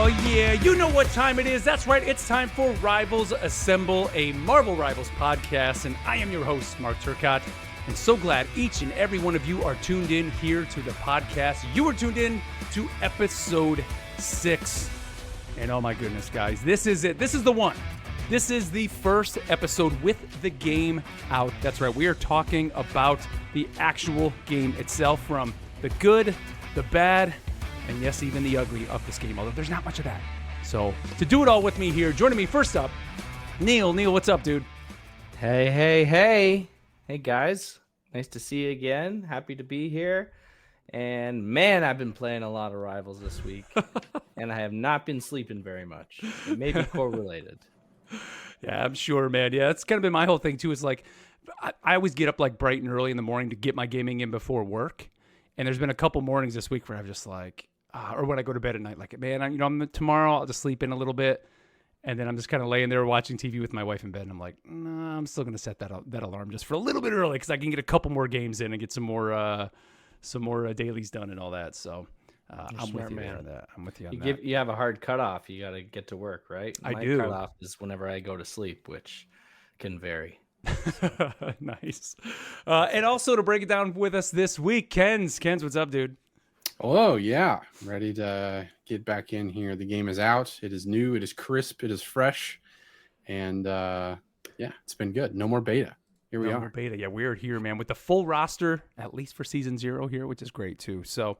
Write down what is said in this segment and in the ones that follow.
Oh, yeah, you know what time it is. That's right, it's time for Rivals Assemble, a Marvel Rivals podcast, and I am your host, Mark Turcott, and so glad each and every one of you are tuned in here to the podcast. You are tuned in to episode 6, and oh my goodness, guys, this is it. This is the one. This is the first episode with the game out. That's right, we are talking about the actual game itself, from the good, the bad, and yes, even the ugly of this game, although there's not much of that. So to do it all with me here, joining me first up, Neil. Neil, what's up, dude? Hey guys, nice to see you again. Happy to be here. And man, I've been playing a lot of Rivals this week and I have not been sleeping very much. It may be correlated. Yeah, I'm sure, man. Yeah, that's kind of been my whole thing too. Is like, I always get up like bright and early in the morning to get my gaming in before work. And there's been a couple mornings this week where I'm just like, or when I go to bed at night, like, man, tomorrow I'll just sleep in a little bit. And then I'm just kind of laying there watching TV with my wife in bed. And I'm like, no, I'm still going to set that alarm just for a little bit early, because I can get a couple more games in and get some more dailies done and all that. So I'm with you on that. I'm with you on that. You have a hard cutoff. You got to get to work, right? My cutoff is whenever I go to sleep, which can vary. Nice. And also to break it down with us this week, Ken's, what's up, dude? Oh, yeah. Ready to get back in here. The game is out. It is new. It is crisp. It is fresh. And yeah, it's been good. No more beta. Here we are. No more beta. Yeah, we're here, man, with the full roster, at least for season 0 here, which is great too. So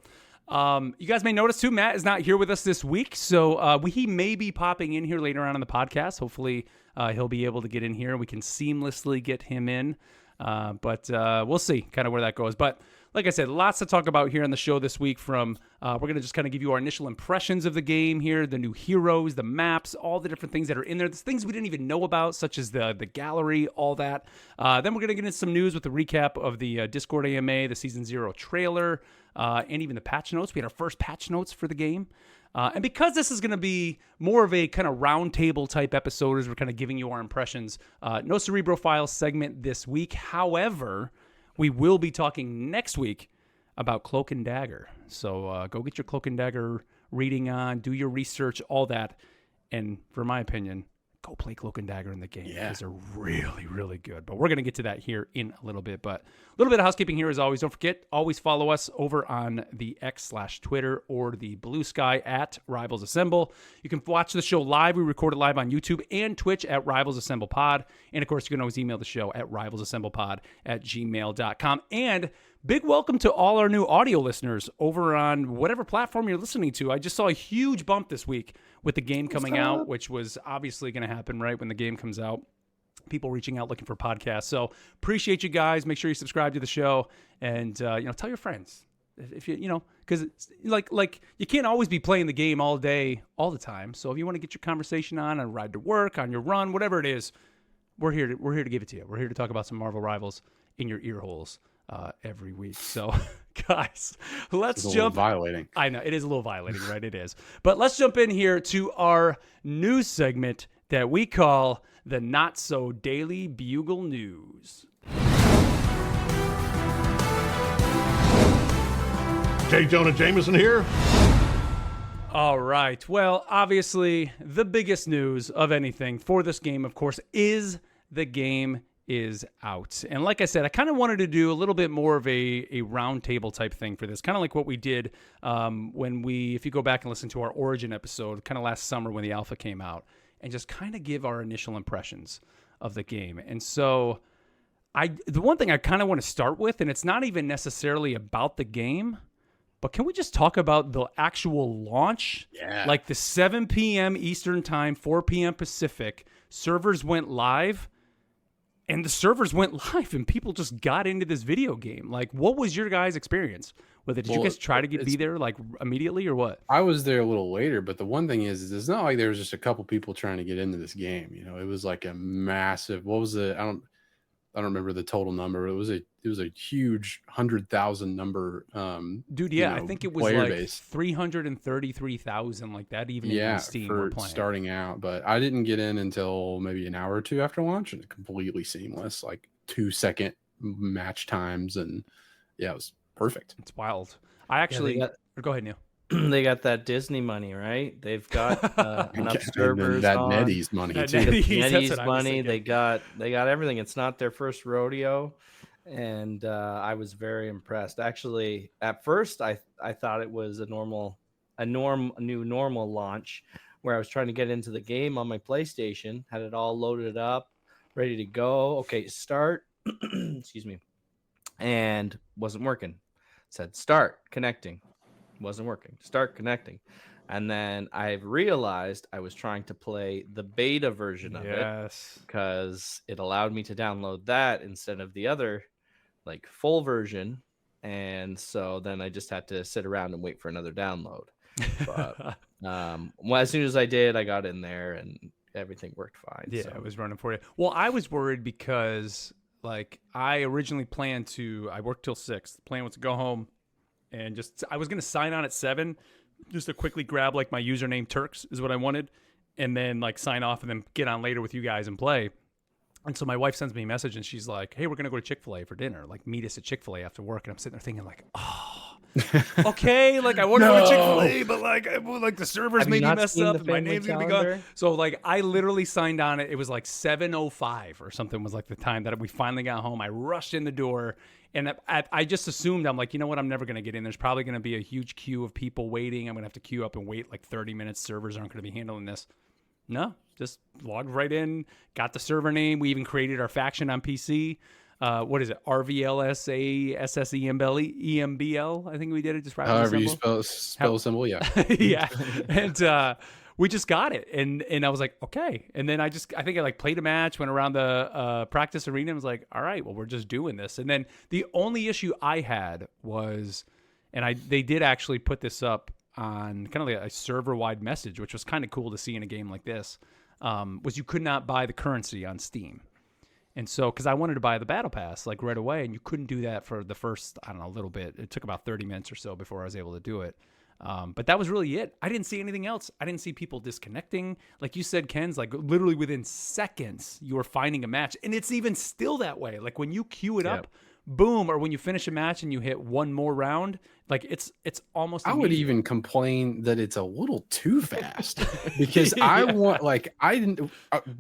you guys may notice too, Matt is not here with us this week. So he may be popping in here later on in the podcast. Hopefully he'll be able to get in here. We can seamlessly get him in. But we'll see kind of where that goes. But like I said, lots to talk about here on the show this week. From we're going to just kind of give you our initial impressions of the game here, the new heroes, the maps, all the different things that are in there. There's things we didn't even know about, such as the gallery, all that. Then we're going to get into some news with the recap of the Discord AMA, the Season 0 trailer, and even the patch notes. We had our first patch notes for the game. And because this is going to be more of a kind of roundtable type episode, as we're kind of giving you our impressions, no Cerebro Files segment this week. However, we will be talking next week about Cloak and Dagger. So go get your Cloak and Dagger reading on, do your research, all that. And for my opinion, go play Cloak and Dagger in the game. Yeah. Because they're really, really good. But we're going to get to that here in a little bit. But a little bit of housekeeping here as always. Don't forget, always follow us over on the X/Twitter or the Blue Sky at Rivals Assemble. You can watch the show live. We record it live on YouTube and Twitch at Rivals Assemble Pod. And of course, you can always email the show at rivalsassemblepod@gmail.com. And big welcome to all our new audio listeners over on whatever platform you're listening to. I just saw a huge bump this week with the game coming out, which was obviously going to happen right when the game comes out. People reaching out looking for podcasts. So appreciate you guys. Make sure you subscribe to the show, and tell your friends if you because like you can't always be playing the game all day all the time. So if you want to get your conversation on a ride to work, on your run, whatever it is, we're here to give it to you. We're here to talk about some Marvel Rivals in your ear holes every week. So guys, let's jump. Violating. I know it is a little violating, right? It is. But let's jump in here to our news segment that we call the Not So Daily Bugle News. J. Jonah Jameson here. All right. Well, obviously, the biggest news of anything for this game, of course, is the game is out. And like I said, I kind of wanted to do a little bit more of a roundtable type thing for this, kind of like what we did if you go back and listen to our Origin episode, kind of last summer when the alpha came out, and just kind of give our initial impressions of the game. And so the one thing I kind of want to start with, and it's not even necessarily about the game, but can we just talk about the actual launch? Yeah. Like the 7 p.m. Eastern time, 4 p.m. Pacific, servers went live. And the servers went live and people just got into this video game. Like, what was your guys' experience with it? Did you guys try to be there like immediately or what? I was there a little later, but the one thing is it's not like there was just a couple people trying to get into this game. It was like a massive, what was it? I don't remember the total number. It was a huge 100,000 number. Dude, yeah, I think it was like base. 333,000, like that, even in Steam. For starting out. But I didn't get in until maybe an hour or two after launch, and completely seamless, like 2-second match times, and yeah, it was perfect. It's wild. I actually go ahead, Neil. they got that Disney money, right? They've got enough And then servers that on. NetEase money That too. NetEase. That's NetEase what I was money. thinking. They got everything. It's not their first rodeo, and I was very impressed. Actually, at first I thought it was a new normal launch, where I was trying to get into the game on my PlayStation, had it all loaded up, ready to go. Okay, start. Excuse me, and wasn't working. Said start connecting, wasn't working. Start connecting. And then I realized I was trying to play the beta version of it Yes. because it allowed me to download that instead of the other like full version. And so then I just had to sit around and wait for another download. But well, as soon as I did, I got in there and everything worked fine. Yeah, so. it was running for you. Well, I was worried because like I originally planned I worked till 6. The plan was to go home and I was going to sign on at 7 just to quickly grab like my username Turks is what I wanted, and then like sign off and then get on later with you guys and play. And so my wife sends me a message and she's like, "Hey, we're going to go to Chick-fil-A for dinner. Like meet us at Chick-fil-A after work." And I'm sitting there thinking like, "Oh, okay, like I want to go to Chick-fil-A, but like the servers Have you may be not messed seen up the and my family name's going to be gone." calendar? So like I literally signed on it. It was like 7:05 or something was like the time that we finally got home. I rushed in the door and I just assumed, I'm like, you know what? I'm never going to get in. There's probably going to be a huge queue of people waiting. I'm going to have to queue up and wait like 30 minutes. Servers aren't going to be handling this. No, just logged right in, got the server name. We even created our faction on PC. What is it? RVLSASSEMBL. I think we did it just right. However you spell the symbol, yeah. Yeah. And we just got it. And I was like, okay. And then I think I like played a match, went around the practice arena and was like, all right, well, we're just doing this. And then the only issue I had was, and they did actually put this up on kind of like a server-wide message, which was kind of cool to see in a game like this, was you could not buy the currency on Steam. And so, because I wanted to buy the Battle Pass like right away, and you couldn't do that for the first, I don't know, a little bit. It took about 30 minutes or so before I was able to do it. But that was really it. I didn't see anything else. I didn't see people disconnecting. Like you said, Ken's, like literally within seconds, you were finding a match. And it's even still that way. Like when you queue it up, boom, or when you finish a match and you hit one more round, like it's almost I would immediate. even complain that it's a little too fast because I want, like, I didn't,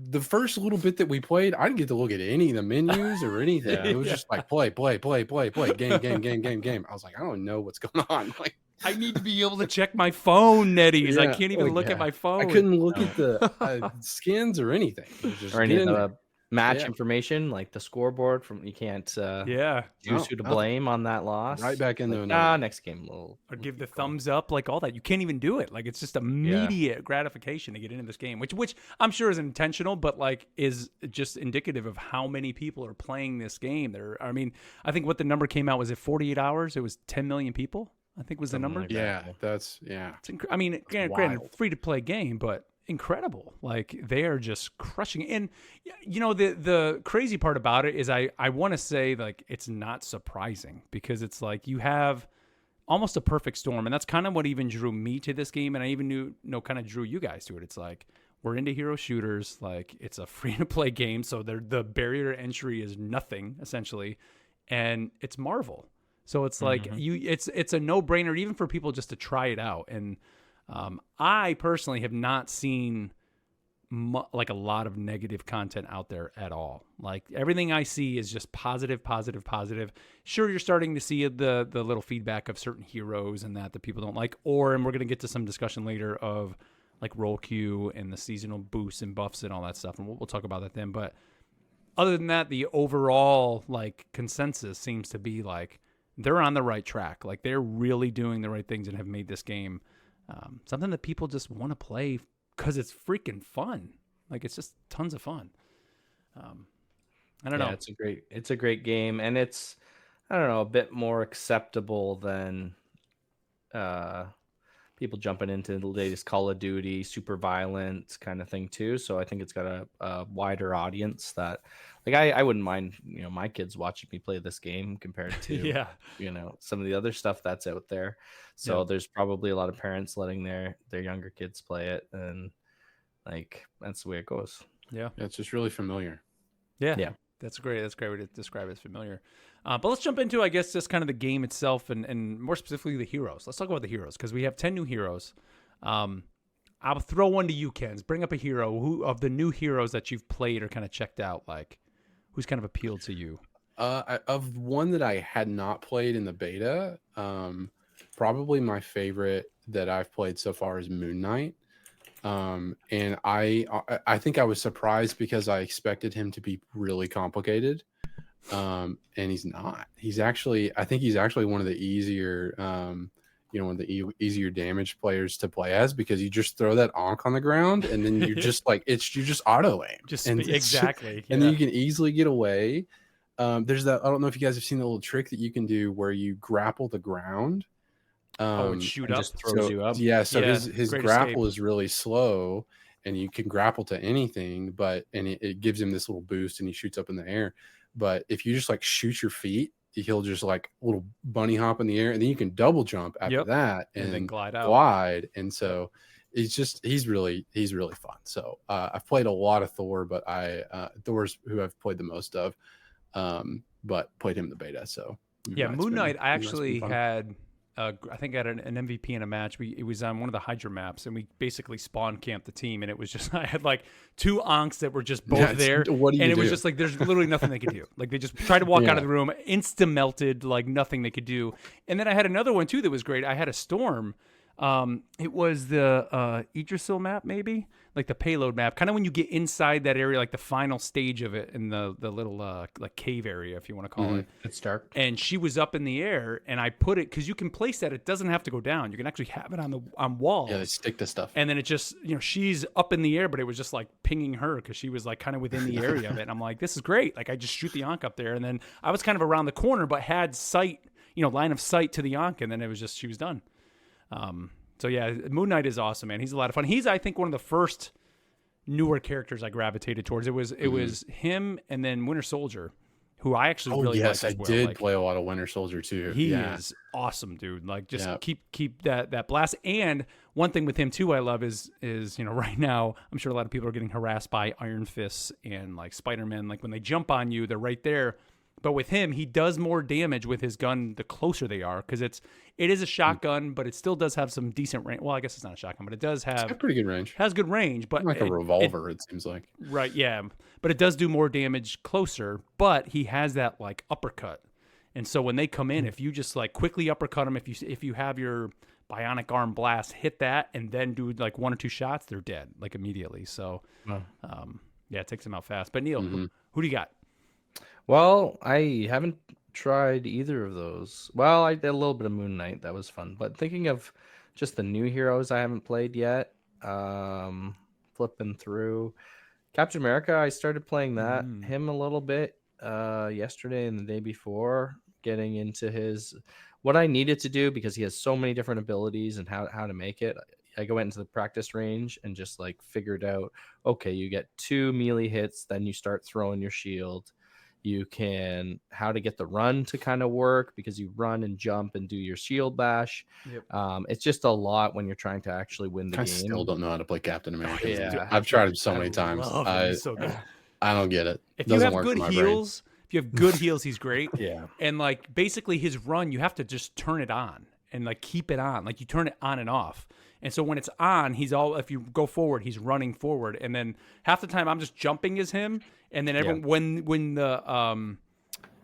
the first little bit that we played, I didn't get to look at any of the menus or anything. It was just like play, game. I was like, I don't know what's going on. Like, I need to be able to check my phone, NetEase. I Yeah, can't even look at my phone. I couldn't look at the skins or anything. It was just Or any get of in the there. match Yeah. information, like the scoreboard from you can't Yeah. choose who to No, blame on that loss. Right back into like, another. next game will Or give the thumbs up, like all that. You can't even do it. Like it's just immediate gratification to get into this game, which I'm sure is intentional, but like is just indicative of how many people are playing this game. I think what the number came out was at 48 hours. It was 10 million people. I think was the Something number. like that. Yeah, that's It's granted, wild. free to play game, but incredible. Like they are just crushing it. And you know, the crazy part about it is I want to say like it's not surprising because it's like you have almost a perfect storm, and that's kind of what even drew me to this game, and I even kind of drew you guys to it. It's like we're into hero shooters, like it's a free to play game, so the barrier to entry is nothing essentially, and it's Marvel. So it's like it's a no-brainer even for people just to try it out. And I personally have not seen like a lot of negative content out there at all. Like everything I see is just positive. Sure, you're starting to see the little feedback of certain heroes and that people don't like, and we're going to get to some discussion later of like role queue and the seasonal boosts and buffs and all that stuff. And we'll talk about that then. But other than that, the overall like consensus seems to be like, they're on the right track. Like they're really doing the right things and have made this game something that people just want to play because it's freaking fun. Like it's just tons of fun. I don't know. It's a great game, and it's, I don't know, a bit more acceptable than people jumping into the latest Call of Duty, super violent kind of thing too. So I think it's got a wider audience that, like, I wouldn't mind, my kids watching me play this game compared to, some of the other stuff that's out there. So there's probably a lot of parents letting their younger kids play it, and like that's the way it goes. Yeah, it's just really familiar. Yeah. That's great. That's a great way to describe it. It's familiar. But let's jump into, I guess, just kind of the game itself and more specifically the heroes. Let's talk about the heroes because we have 10 new heroes. I'll throw one to you, Kens. Bring up a hero who of the new heroes that you've played or kind of checked out, like who's kind of appealed to you. Of one that I had not played in the beta, probably my favorite that I've played so far is Moon Knight. And I think I was surprised because I expected him to be really complicated. And he's not. I think he's actually one of the easier one of the easier damage players to play as, because you just throw that Ankh on the ground and then you're just like you just auto aim. Exactly. And then you can easily get away. There's that, I don't know if you guys have seen the little trick that you can do where you grapple the ground. And shoot up. Just throws you up. Yeah, so Yeah, his great grapple escape. is really slow and you can grapple to anything, and it gives him this little boost and he shoots up in the air. But if you just like shoot your feet, he'll just like little bunny hop in the air, and then you can double jump after that and then glide out. And so he's really fun. So I've played a lot of Thor, but Thor's who I've played the most of, but played him in the beta. So yeah, Moon Knight. I actually had. I think I had an MVP in a match. It was on one of the Hydra maps, and we basically spawn camped the team, and it was just I had like two Ankhs that were just both there, what do you and it do? was just like there's literally nothing they could do. Like they just tried to walk out of the room, insta melted, like nothing they could do. And then I had another one too that was great. I had a Storm. It was the Yggdrasil map, maybe like the payload map, kind of when you get inside that area, like the final stage of it in the little like cave area, if you want to call it. It's dark. And she was up in the air, and I put it because you can place that. It doesn't have to go down. You can actually have it on walls. Yeah, they stick to stuff. And then it just, she's up in the air, but it was just like pinging her because she was like kind of within the area of it. And I'm like, this is great. Like I just shoot the Ankh up there, and then I was kind of around the corner, but had sight, line of sight to the Ankh, and then it was just she was done. So yeah, Moon Knight is awesome, man. He's a lot of fun. He's, I think, one of the first newer characters I gravitated towards. It was him and then Winter Soldier, who I actually really liked as well. I did like, play a lot of Winter Soldier too. He is awesome, dude. Like just keep that blast. And one thing with him too I love is right now I'm sure a lot of people are getting harassed by Iron Fists and like Spider-Man. Like when they jump on you, they're right there. But with him, he does more damage with his gun the closer they are, because it is a shotgun, but it still does have some decent range. Well, I guess it's not a shotgun, but it does have It's got pretty good range. Has good range, but Like a revolver, it seems like. Right, yeah. But it does do more damage closer, but he has that like uppercut. And so when they come in, if you just like quickly uppercut them, if you have your bionic arm blast, hit that and then do like one or two shots, they're dead like immediately. So it takes them out fast. But Neil, who do you got? Well, I haven't tried either of those. Well, I did a little bit of Moon Knight. That was fun. But thinking of just the new heroes I haven't played yet, flipping through Captain America, I started playing him a little bit yesterday and the day before, getting into what I needed to do, because he has so many different abilities and how to make it. I go into the practice range and just like figured out, okay, you get 2 melee hits, then you start throwing your shield. You can how to get the run to kind of work, because you run and jump and do your shield bash. Yep. It's just a lot when you're trying to actually win the I game. still don't know how to play Captain America. Yeah. I've tried it so many times. He's so good. I don't get it. If Doesn't you have work good for my brain. heals, he's great. Yeah. And like basically his run, you have to just turn it on and like keep it on. Like you turn it on and off. And so when it's on, if you go forward, he's running forward. And then half the time I'm just jumping as him. And then when the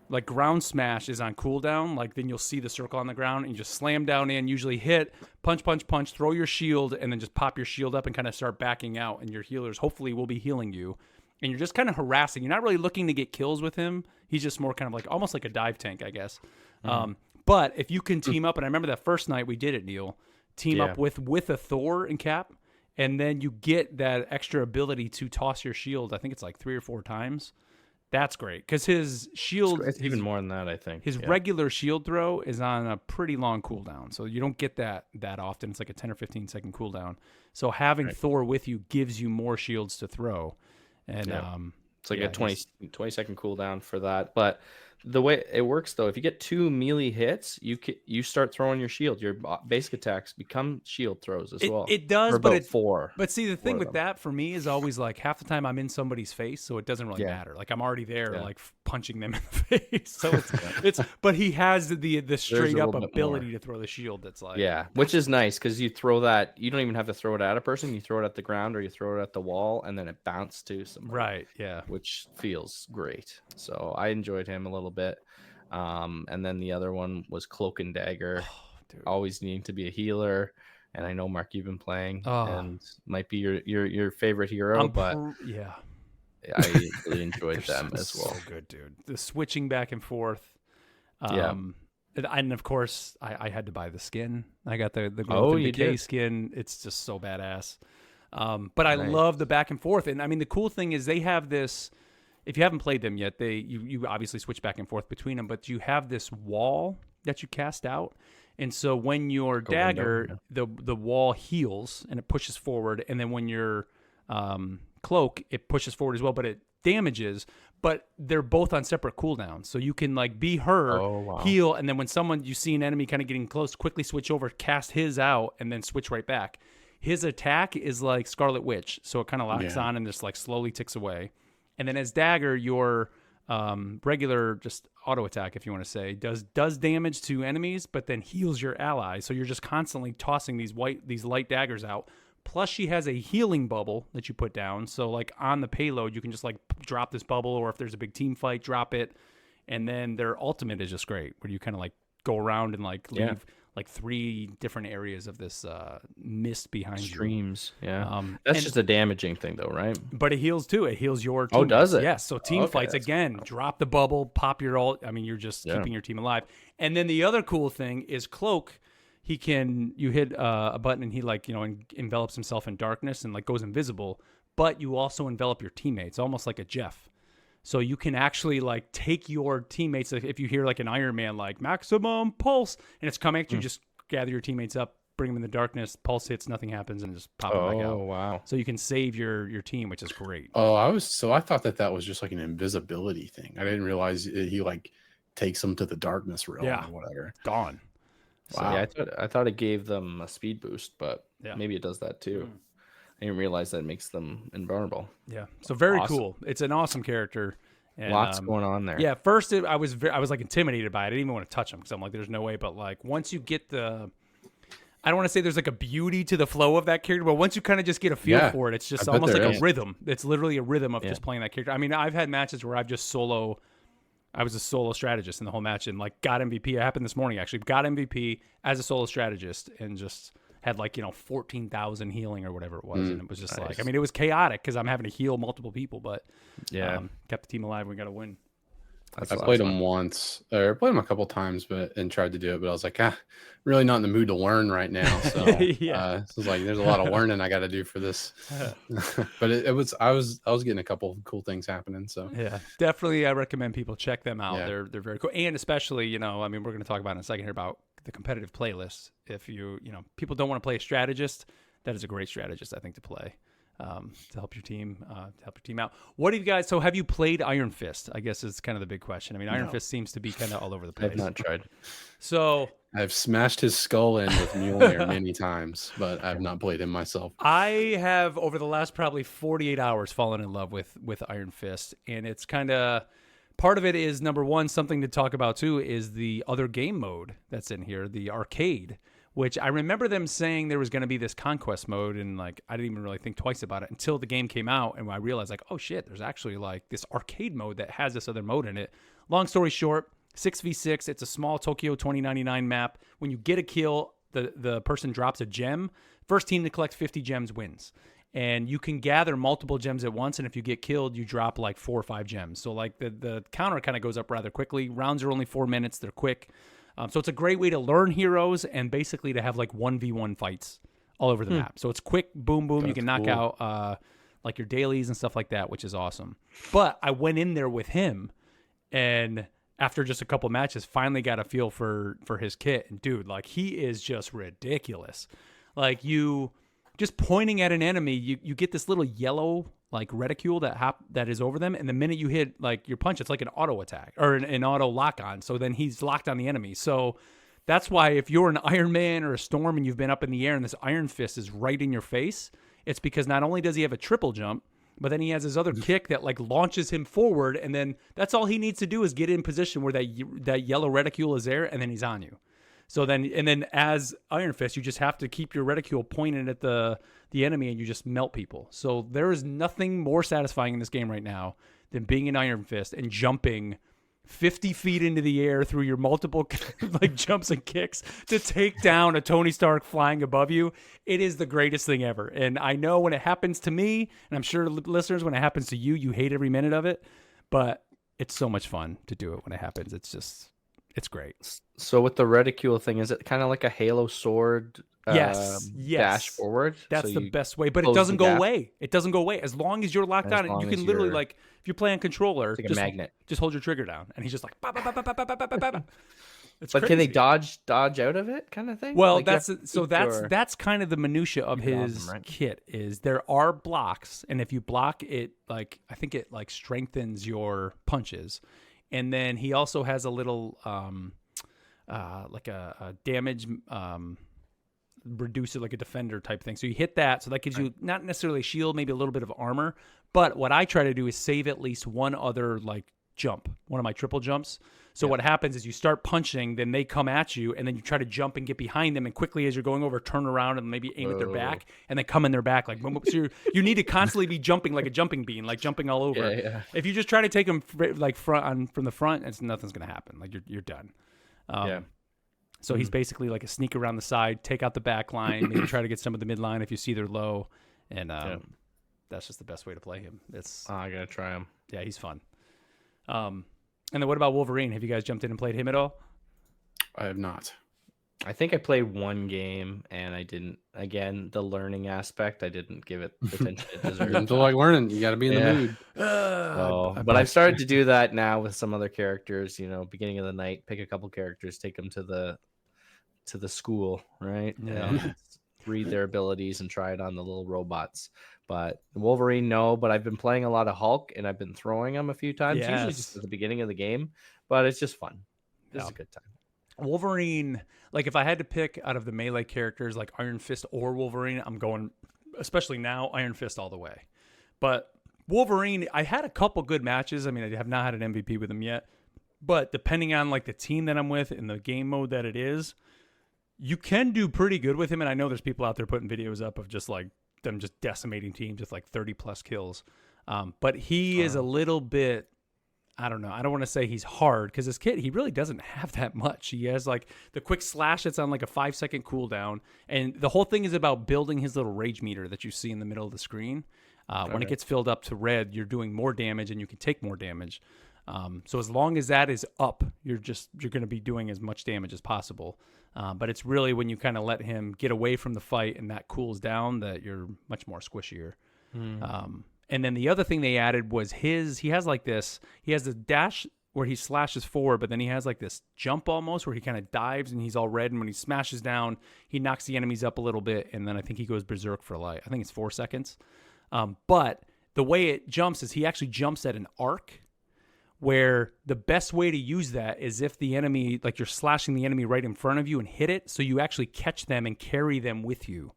like ground smash is on cooldown, like then you'll see the circle on the ground and you just slam down in, usually hit, punch, throw your shield, and then just pop your shield up and kind of start backing out. And your healers hopefully will be healing you. And you're just kind of harassing. You're not really looking to get kills with him. He's just more kind of like almost like a dive tank, I guess. But if you can team up, and I remember that first night we did it, Neil, up with a Thor and Cap, and then you get that extra ability to toss your shield. I think it's like 3 or 4 times. That's great, because his shield, It's even more than that, I think. his regular shield throw is on a pretty long cooldown, so you don't get that often. It's like a 10 or 15 second cooldown. So having Thor with you gives you more shields to throw, and it's like a 20 second cooldown for that. But the way it works though, if you get 2 melee hits, you start throwing your shield. Your basic attacks become shield throws as well. It does, Or but about 4. But see, the thing of with them. that for me is always like half the time I'm in somebody's face, so it doesn't really Yeah. matter. Like I'm already there, Yeah. like punching them in the face. So it's but he has the straight up little bit ability more. to throw the shield. That's like Yeah, which is nice because you throw that. You don't even have to throw it at a person. You throw it at the ground or you throw it at the wall, and then it bounces to somebody. right, yeah. Which feels great. So I enjoyed him a little bit. And then the other one was Cloak and Dagger. Dude. Always needing to be a healer. And I know Mark, you've been playing, Oh. and might be your favorite hero, but yeah, I really enjoyed They're them as well. So good, dude. The switching back and forth. Yeah. And of course, I had to buy the skin. I got the growth Oh, and you decay did? skin. It's just so badass. But I Nice. love the back and forth. And I mean, the cool thing is they have this. If you haven't played them yet, you obviously switch back and forth between them. But you have this wall that you cast out. And so when your dagger, the wall heals and it pushes forward, and then when your cloak, it pushes forward as well, but it damages. But they're both on separate cooldowns, so you can like be her, Oh, wow. heal, and then when you see an enemy kind of getting close, quickly switch over, cast his out, and then switch right back. His attack is like Scarlet Witch, so it kind of locks on and just like slowly ticks away. And then as dagger, your regular just auto attack, if you want to say, does damage to enemies, but then heals your allies. So you're just constantly tossing these light daggers out. Plus, she has a healing bubble that you put down. So like on the payload, you can just like drop this bubble, or if there's a big team fight, drop it. And then their ultimate is just great, where you kind of like go around and like leave like 3 different areas of this mist behind you. Streams. Yeah. and- That's just a damaging thing, though, right? But it heals too. It heals your Oh, teammates. does it? Yes. So team Okay, fights, that's again, drop the bubble, pop your ult. I mean, you're just Yeah. keeping your team alive. And then the other cool thing is Cloak. You hit a button and he like, envelops himself in darkness and like goes invisible, but you also envelop your teammates, almost like a Jeff. So you can actually like take your teammates. Like, if you hear like an Iron Man, like maximum pulse, and it's coming at you, just gather your teammates up, bring them in the darkness, pulse hits, nothing happens, and just pop them back out. Oh, wow. So you can save your team, which is great. Oh, I thought that was just like an invisibility thing. I didn't realize he like takes them to the darkness realm Yeah. or whatever. Gone. So, yeah, I thought it gave them a speed boost, but Yeah. maybe it does that too. I didn't realize that it makes them invulnerable. Yeah. So very Awesome. cool. It's an awesome character. And, Lots going on there. Yeah. First, I was like intimidated by it. I didn't even want to touch him because I'm like, there's no way. But like once you get I don't want to say there's like a beauty to the flow of that character, but once you kind of just get a feel for it, it's just I bet almost like there a is. rhythm. It's literally a rhythm of just playing that character. I mean, I've had matches where I was a solo strategist in the whole match and like got MVP. It happened this morning actually. Got MVP as a solo strategist and just had like 14,000 healing or whatever it was, and it was just like, I mean, it was chaotic because I'm having to heal multiple people, but kept the team alive. We got to win. I played him once, or played him a couple times, and tried to do it, but I was like, really not in the mood to learn right now. So, Yeah. so it's like there's a lot of learning I got to do for this. But I was getting a couple of cool things happening. So Yeah, definitely. I recommend people check them out. Yeah. They're very cool, and especially I mean, we're going to talk about in a second here about the competitive playlist. If people don't want to play a strategist, that is a great strategist I think to play. To help your team out. What do you guys? So have you played Iron Fist? I guess is kind of the big question. I mean, Iron Fist seems to be kind of all over the place. I've not tried. So I've smashed his skull in with Mjolnir many times, but I've not played him myself. I have over the last probably 48 hours fallen in love with Iron Fist, and it's kind of part of it is number one, something to talk about too is the other game mode that's in here, the arcade. Which I remember them saying there was going to be this conquest mode, and like I didn't even really think twice about it until the game came out, and I realized like, oh shit, there's actually like this arcade mode that has this other mode in it. Long story short, 6v6. It's a small Tokyo 2099 map. When you get a kill, the person drops a gem. First team to collect 50 gems wins, and you can gather multiple gems at once. And if you get killed, you drop like 4 or 5 gems. So like the counter kind of goes up rather quickly. Rounds are only 4 minutes. They're quick. So it's a great way to learn heroes and basically to have like 1v1 fights all over the map. So it's quick, boom, boom. You can knock out like your dailies and stuff like that, which is awesome. But I went in there with him, and after just a couple matches, finally got a feel for his kit. And dude, like he is just ridiculous. Like you just pointing at an enemy, you get this little yellow like reticule that is over them, and the minute you hit like your punch, it's like an auto attack or an auto lock on. So then he's locked on the enemy. So that's why if you're an Iron Man or a Storm and you've been up in the air and this Iron Fist is right in your face, it's because not only does he have a triple jump, but then he has his other kick that like launches him forward, and then that's all he needs to do is get in position where that yellow reticule is there, and then he's on you. So then as Iron Fist, you just have to keep your reticule pointed at the enemy, and you just melt people. So there is nothing more satisfying in this game right now than being an Iron Fist and jumping 50 feet into the air through your multiple like jumps and kicks to take down a Tony Stark flying above you. It is the greatest thing ever. And I know when it happens to me, and I'm sure listeners, when it happens to you, you hate every minute of it, but it's so much fun to do it when it happens. It's great. So with the reticule thing, is it kind of like a Halo sword? Yes. Dash forward. That's So the you best way, but it close doesn't the go gap? away. It doesn't go away as long as you're locked As on it. You long can as literally you're- like if you're playing controller, It's like a just magnet. Just hold your trigger down, and he's just like. Bah, bah, bah, bah, bah, bah, bah, bah, bah. It's But can they crazy. dodge out of it, kind of thing? Well, Like, you have that's to peek or- that's kind of the minutia of Keep it on his them, right? kit. Is there are blocks, and if you block it, like I think it like strengthens your punches, and then he also has a little like a damage reduce it like a defender type thing. So you hit that, so that gives you not necessarily a shield, maybe a little bit of armor. But what I try to do is save at least one other like jump, one of my triple jumps. So what happens is you start punching, then they come at you, and then you try to jump and get behind them, and quickly as you're going over, turn around and maybe aim at their back, and then come in their back like. Boom, boom. So you need to constantly be jumping like a jumping bean, like jumping all over. Yeah. If you just try to take them like from the front, nothing's gonna happen. Like you're done. Yeah. So he's basically like a sneak around the side, take out the back line, maybe try to get some of the midline if you see they're low, and that's just the best way to play him. It's Oh, I gotta try them. yeah, he's fun. And then what about Wolverine? Have you guys jumped in and played him at all? I have not. I think I played one game and I didn't. Again, the learning aspect, I didn't give it the attention it You deserved. don't feel like learning. You got to be in Yeah. the mood. But I've started to do that now with some other characters. You know, beginning of the night, pick a couple characters, take them to the school, right? Yeah. And read their abilities and try it on the little robots. But Wolverine, no. But I've been playing a lot of Hulk, and I've been throwing him a few times, usually just Yes. at the beginning of the game. But it's just fun. It's Yeah. a good time. Wolverine, like if I had to pick out of the melee characters like Iron Fist or Wolverine, I'm going, especially now, Iron Fist all the way. But Wolverine, I had a couple good matches. I mean, I have not had an MVP with him yet. But depending on like the team that I'm with and the game mode that it is, you can do pretty good with him. And I know there's people out there putting videos up of just like them just decimating teams with like 30 plus kills. But he is a little bit, I don't know. I don't want to say he's hard because this kid, he really doesn't have that much. He has like the quick slash that's on like a 5-second cooldown. And the whole thing is about building his little rage meter that you see in the middle of the screen. When it gets filled up to red, you're doing more damage and you can take more damage. So as long as that is up, you're going to be doing as much damage as possible. But it's really when you kind of let him get away from the fight and that cools down that you're much more squishier. And then the other thing they added was he has the dash where he slashes forward, but then he has like this jump almost where he kind of dives and he's all red. And when he smashes down, he knocks the enemies up a little bit. And then I think he goes berserk for like, I think it's 4 seconds. But the way it jumps is he actually jumps at an arc where the best way to use that is if the enemy, like you're slashing the enemy right in front of you and hit it. So you actually catch them and carry them with you.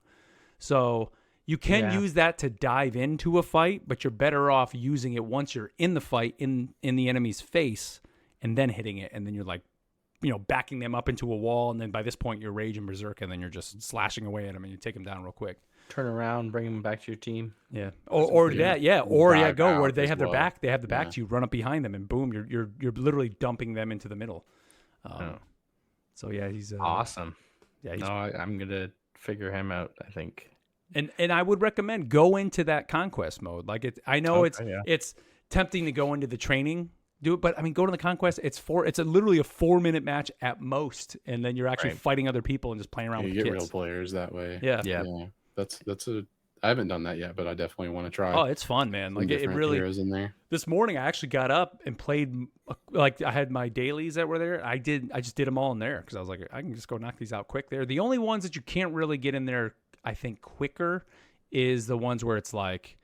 So you can use that to dive into a fight, but you're better off using it once you're in the fight in the enemy's face and then hitting it. And then you're like, backing them up into a wall. And then by this point you're rage and berserk and then you're just slashing away at them and you take them down real quick. Turn around, bring them back to your team. Yeah. Or that, yeah. Or dive go where out they as have their well. back. They have the back to you. Run up behind them, and boom, you're literally dumping them into the middle. So yeah, he's Awesome. Yeah, he's, No, I'm gonna figure him out, I think. and I would recommend go into that conquest mode. Like I know it's tempting to go into the training, do it, but I mean, go to the conquest. It's literally a 4-minute match at most, and then you're actually fighting other people and just playing around You with get kids. real players that way. Yeah. I haven't done that yet, but I definitely want to try. Oh, it's fun, man. some Like it different really. heroes in there. This morning, I actually got up and played. Like I had my dailies that were there. I just did them all in there because I was like, I can just go knock these out quick. There. The only ones that you can't really get in there, I think, quicker, is the ones where it's like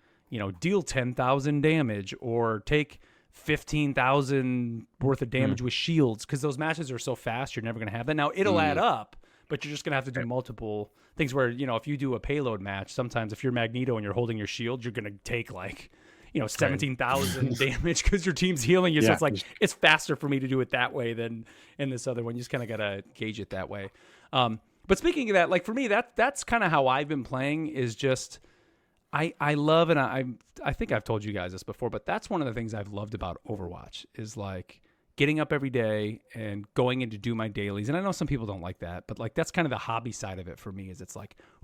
deal 10,000 damage or take 15,000 worth of damage with shields, because those matches are so fast, you're never going to have that. Now, it'll add up, but you're just going to have to do multiple things where, if you do a payload match, sometimes if you're Magneto and you're holding your shield, you're going to take 17,000 damage because your team's healing you. So it's it's faster for me to do it that way than in this other one. You just kind of got to gauge it that way. But speaking of that, for me, that's kind of how I've been playing, is just I love, and I think I've told you guys this before, but that's one of the things I've loved about Overwatch is getting up every day and going in to do my dailies. And I know some people don't like that, but that's kind of the hobby side of it for me, is it's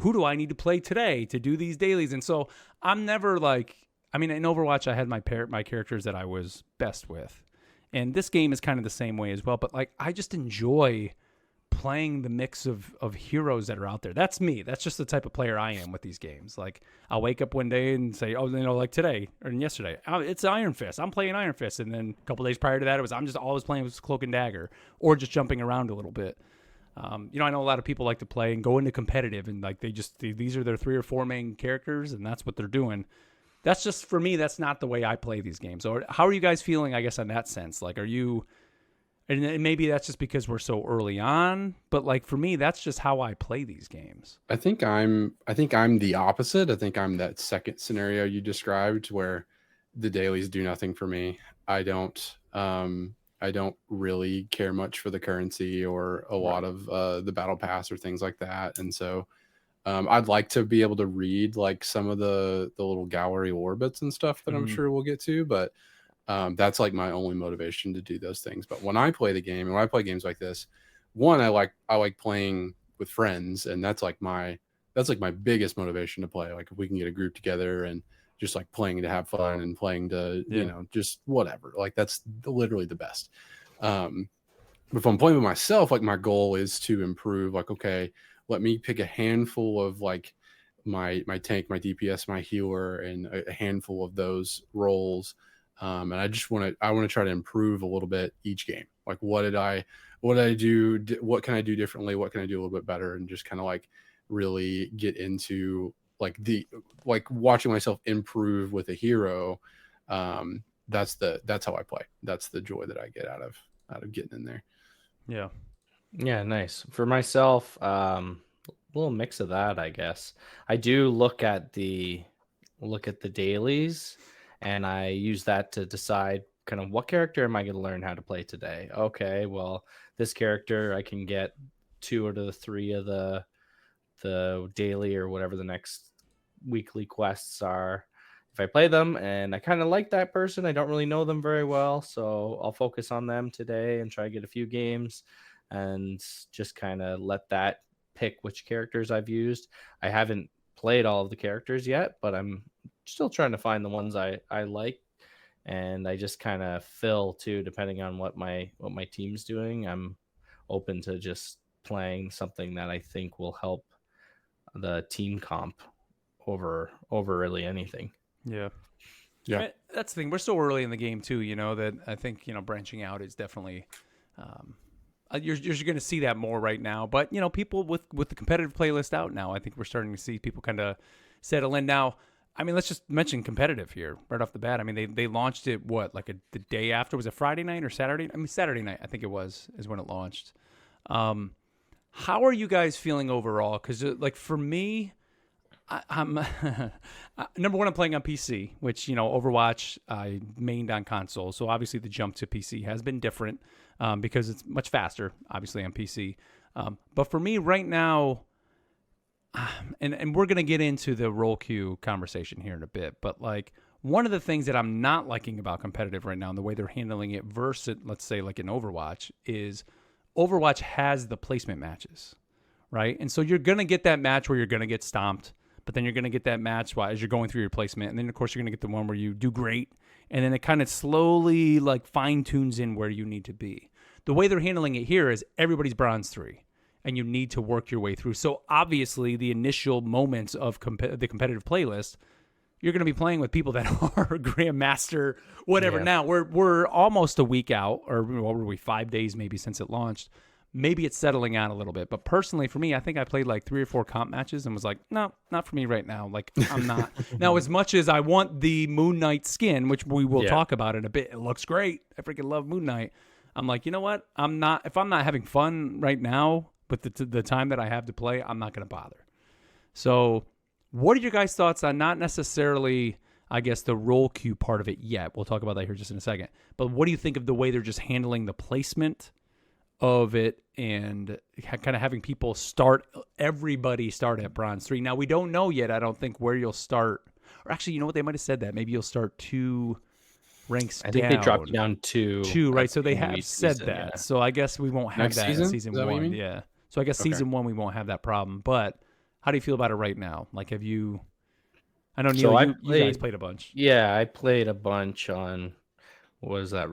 who do I need to play today to do these dailies? And so I'm never in Overwatch, I had my characters that I was best with. And this game is kind of the same way as well. But I just enjoy playing the mix of heroes that are out there. That's me. That's just the type of player I am with these games. I'll wake up one day and say, today or yesterday, it's Iron Fist. I'm playing Iron Fist. And then a couple days prior to that, I'm just always playing with Cloak and Dagger or just jumping around a little bit. I know a lot of people like to play and go into competitive, and these are their 3 or 4 main characters, and that's what they're doing. That's just, for me, that's not the way I play these games. Or how are you guys feeling, I guess, on that sense? Are you, and maybe that's just because we're so early on, but for me, that's just how I play these games. I think I'm the opposite. I think I'm that second scenario you described, where the dailies do nothing for me. I don't really care much for the currency or a lot of the battle pass or things like that. And so I'd like to be able to read some of the little gallery orbits and stuff that I'm sure we'll get to, but that's my only motivation to do those things. But when I play the game and when I play games like this, one, I like playing with friends, and that's my biggest motivation to play. If we can get a group together and just playing to have fun and playing to just whatever, that's literally the best. But if I'm playing with myself, my goal is to improve. Okay, let me pick a handful of my tank, my DPS, my healer, and a handful of those roles. And I want to try to improve a little bit each game. What did I do? What can I do differently? What can I do a little bit better? And just kind of really get into watching myself improve with a hero. That's how I play. That's the joy that I get out of getting in there. Yeah. Yeah, nice. For myself, a little mix of that, I guess. I do look at the dailies, and I use that to decide kind of what character am I going to learn how to play today. Okay, well, this character I can get 2 out of the 3 of the daily or whatever the next weekly quests are. If I play them and I kind of like that person, I don't really know them very well, so I'll focus on them today and try to get a few games and just kind of let that pick which characters I've used. I haven't played all of the characters yet, but I'm still trying to find the ones I like, and I just kind of fill too, depending on what my team's doing. I'm open to just playing something that I think will help the team comp over really anything. Yeah. That's the thing. We're so early in the game too, that I think, branching out is definitely, you're going to see that more right now. But, people with the competitive playlist out now, I think we're starting to see people kind of settle in now. Let's just mention competitive here right off the bat. They launched it, the day after? Was it Friday night or Saturday? Saturday night, I think it is when it launched. How are you guys feeling overall? Because, for me, I'm number one, I'm playing on PC, which, Overwatch, I mained on console. So obviously the jump to PC has been different because it's much faster, obviously, on PC. But for me right now, and we're going to get into the role queue conversation here in a bit, but one of the things that I'm not liking about competitive right now and the way they're handling it versus, let's say, in Overwatch, is Overwatch has the placement matches, right? And so you're going to get that match where you're going to get stomped, but then you're going to get that match as you're going through your placement. And then, of course, you're going to get the one where you do great. And then it kind of slowly fine-tunes in where you need to be. The way they're handling it here is everybody's bronze 3, and you need to work your way through. So obviously the initial moments of the competitive playlist, you're going to be playing with people that are Grandmaster, whatever. Yeah. Now, we're almost a week out, or what were we, 5 days maybe since it launched. maybe it's settling out a little bit. But personally, for me, I think I played like 3 or 4 comp matches and was like, no, not for me right now. Like, I'm not. Now, as much as I want the Moon Knight skin, which we will talk about in a bit, it looks great. I freaking love Moon Knight. I'm like, you know what? If I'm not having fun right now with the time that I have to play, I'm not going to bother. So what are your guys' thoughts on not necessarily, I guess, the role queue part of it yet? We'll talk about that here just in a second. But what do you think of the way they're just handling the placement of it and kind of having people everybody start at Bronze 3? Now, we don't know yet, I don't think, where you'll start. Or actually, you know what? They might have said that. Maybe you'll start 2 ranks down. I think they dropped you down 2. 2, right? So they have said that. Yeah. So I guess we won't have Next that season? in season Is that what you 1. mean? Yeah. So I guess season 1 we won't have that problem. But how do you feel about it right now? Like, have you? I know Neil, you guys played a bunch. Yeah, I played a bunch on. What was that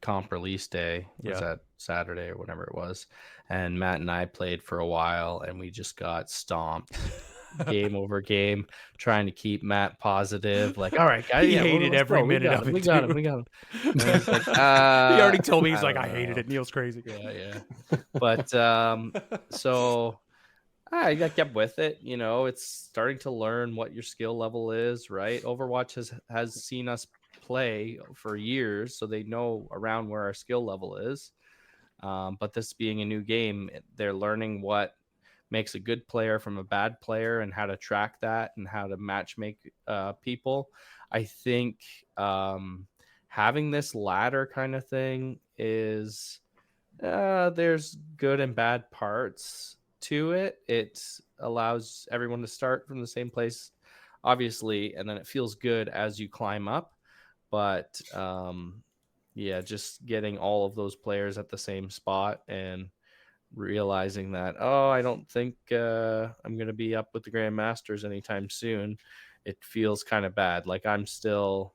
comp release day? Was that Saturday or whatever it was? And Matt and I played for a while, and we just got stomped. Game over game, trying to keep Matt positive. Like, all right, guys, He hated every minute of it. We got him. And I was like, He already told me, he's like, don't I hated know. it. Neil's crazy. Yeah. But so I kept with it. You know, it's starting to learn what your skill level is, right? Overwatch has seen us play for years, so they know around where our skill level is. But this being a new game, they're learning what makes a good player from a bad player and how to track that and how to match make people. I think having this ladder kind of thing is there's good and bad parts to it. It allows everyone to start from the same place, obviously, and then it feels good as you climb up. But just getting all of those players at the same spot and realizing that, I don't think I'm going to be up with the Grandmasters anytime soon. It feels kind of bad. Like I'm still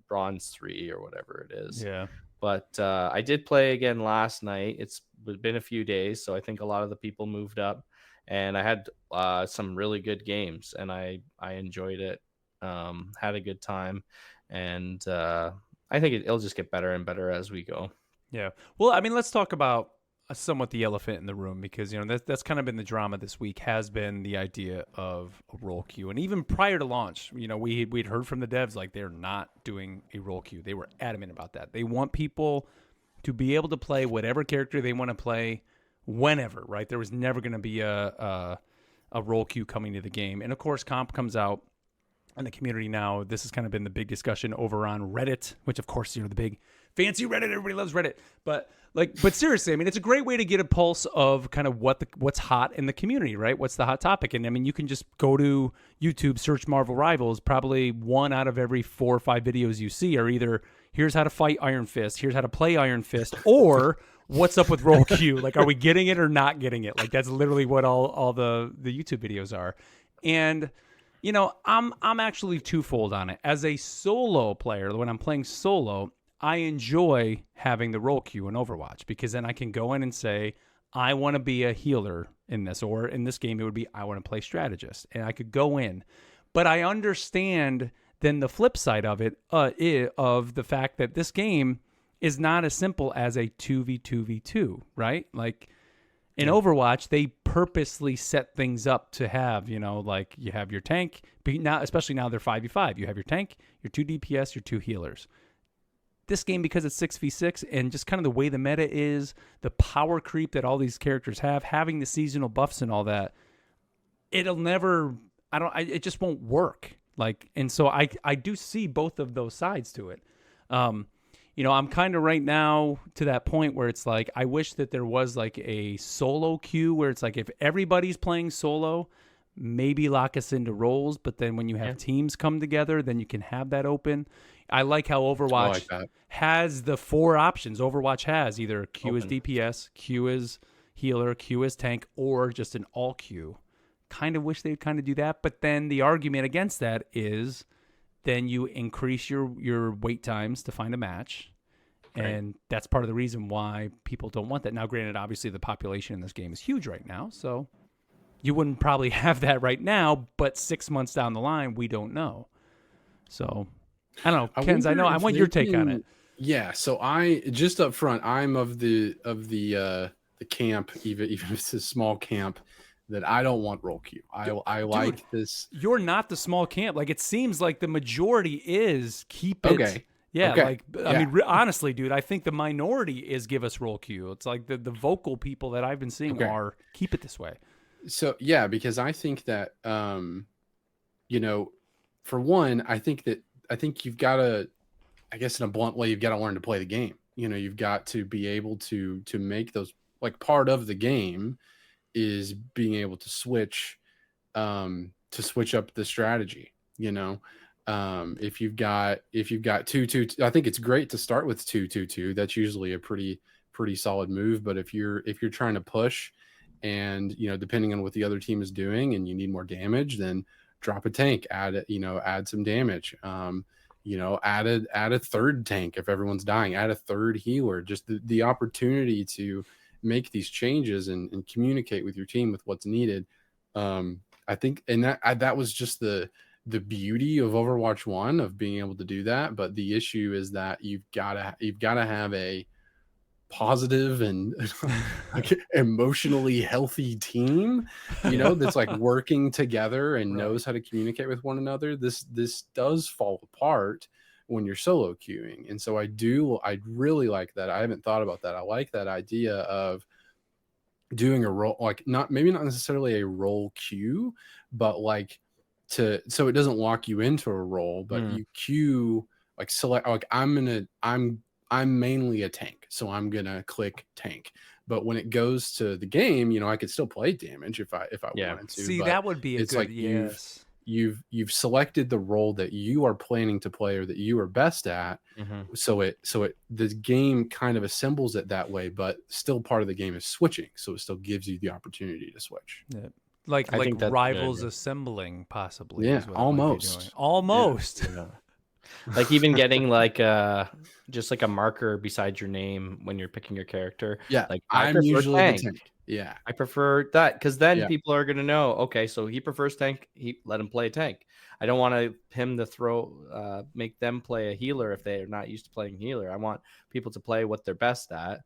Bronze 3 or whatever it is. Yeah. But I did play again last night. It's been a few days, so I think a lot of the people moved up. And I had some really good games, and I enjoyed it. Had a good time. And I think it'll just get better and better as we go. Yeah. Well, I mean, let's talk about somewhat the elephant in the room, because, you know, that's kind of been the drama this week, has been the idea of a role queue. And even prior to launch, you know, we'd heard from the devs, like, they're not doing a role queue. They were adamant about that. They want people to be able to play whatever character they want to play whenever, right? There was never going to be a role queue coming to the game. And of course, comp comes out in the community now. This has kind of been the big discussion over on Reddit, which of course, you know, the big fancy Reddit, everybody loves Reddit. But seriously, I mean, it's a great way to get a pulse of kind of what's hot in the community, right? What's the hot topic? And I mean, you can just go to YouTube, search Marvel Rivals. Probably 1 out of every 4 or 5 videos you see are either here's how to fight Iron Fist, here's how to play Iron Fist, or what's up with role queue? Like, are we getting it or not getting it? Like, that's literally what all the YouTube videos are. And you know, I'm actually twofold on it. As a solo player, when I'm playing solo, I enjoy having the role queue in Overwatch, because then I can go in and say, I want to be a healer in this, or in this game, it would be, I want to play strategist, and I could go in. But I understand then the flip side of it, of the fact that this game is not as simple as a 2v2v2, right? Like, in Overwatch, they purposely set things up to have, you know, like you have your tank, but now, especially now they're 5v5. You have your tank, your 2 DPS, your 2 healers. This game, because it's 6v6 and just kind of the way the meta is, the power creep that all these characters have, having the seasonal buffs and all that, it just won't work. Like, and so I do see both of those sides to it. You know, I'm kind of right now to that point where it's like, I wish that there was like a solo queue where it's like, if everybody's playing solo, maybe lock us into roles. But then when you have teams come together, then you can have that open. I like how Overwatch has the 4 options. Overwatch has either Q as DPS, Q as healer, Q as tank, or just an all queue. Kind of wish they'd kind of do that. But then the argument against that is, then you increase your wait times to find a match. Right. And that's part of the reason why people don't want that. Now, granted, obviously the population in this game is huge right now, so you wouldn't probably have that right now, but 6 months down the line, we don't know. So, I don't know. Kenz, I want your take on it. Yeah, so I, just up front, I'm of the the camp, even if it's a small camp, that I don't want roll queue. I like this. You're not the small camp. Like, it seems like the majority is keep it. Okay. Yeah, Okay. like, I mean, honestly, dude, I think the minority is give us roll queue. It's like the vocal people that I've been seeing Okay. are keep it this way. So yeah, because I think that you know, for one, I think you've got to, I guess in a blunt way, you've got to learn to play the game. You know, you've got to be able to make those, like, part of the game is being able to switch up the strategy. You know, if you've got 2-2, I think it's great to start with 2-2-2. That's usually a pretty solid move. But if you're trying to push, and you know, depending on what the other team is doing, and you need more damage, then drop a tank, add some damage. You know, add a third tank if everyone's dying, add a third healer. Just the opportunity to make these changes and communicate with your team with what's needed. I think, and that was just the beauty of Overwatch 1, of being able to do that. But the issue is that you've got to have a positive and like emotionally healthy team, you know, that's like working together and knows how to communicate with one another. This does fall apart when you're solo queuing. And so I really like that. I haven't thought about that. I like that idea of doing a role, like, maybe not necessarily a role queue, but like so it doesn't lock you into a role, but you queue, like, select, like, I'm mainly a tank, so I'm gonna click tank. But when it goes to the game, you know, I could still play damage if I wanted to. See, but that would be a it's good, like yes. you've selected the role that you are planning to play, or that you are best at. So the game kind of assembles it that way, but still part of the game is switching, so it still gives you the opportunity to switch. Yeah. Like think that's rivals good. assembling, possibly. Yeah, is what it might be doing. Almost. Yeah. Like, even getting like just like a marker beside your name when you're picking your character. Yeah, like, I'm prefer usually tank. the tank. Yeah, I prefer that, because then Yeah. people are gonna know, okay, so he prefers tank. Let him play tank. I don't want him to make them play a healer if they're not used to playing healer. I want people to play what they're best at,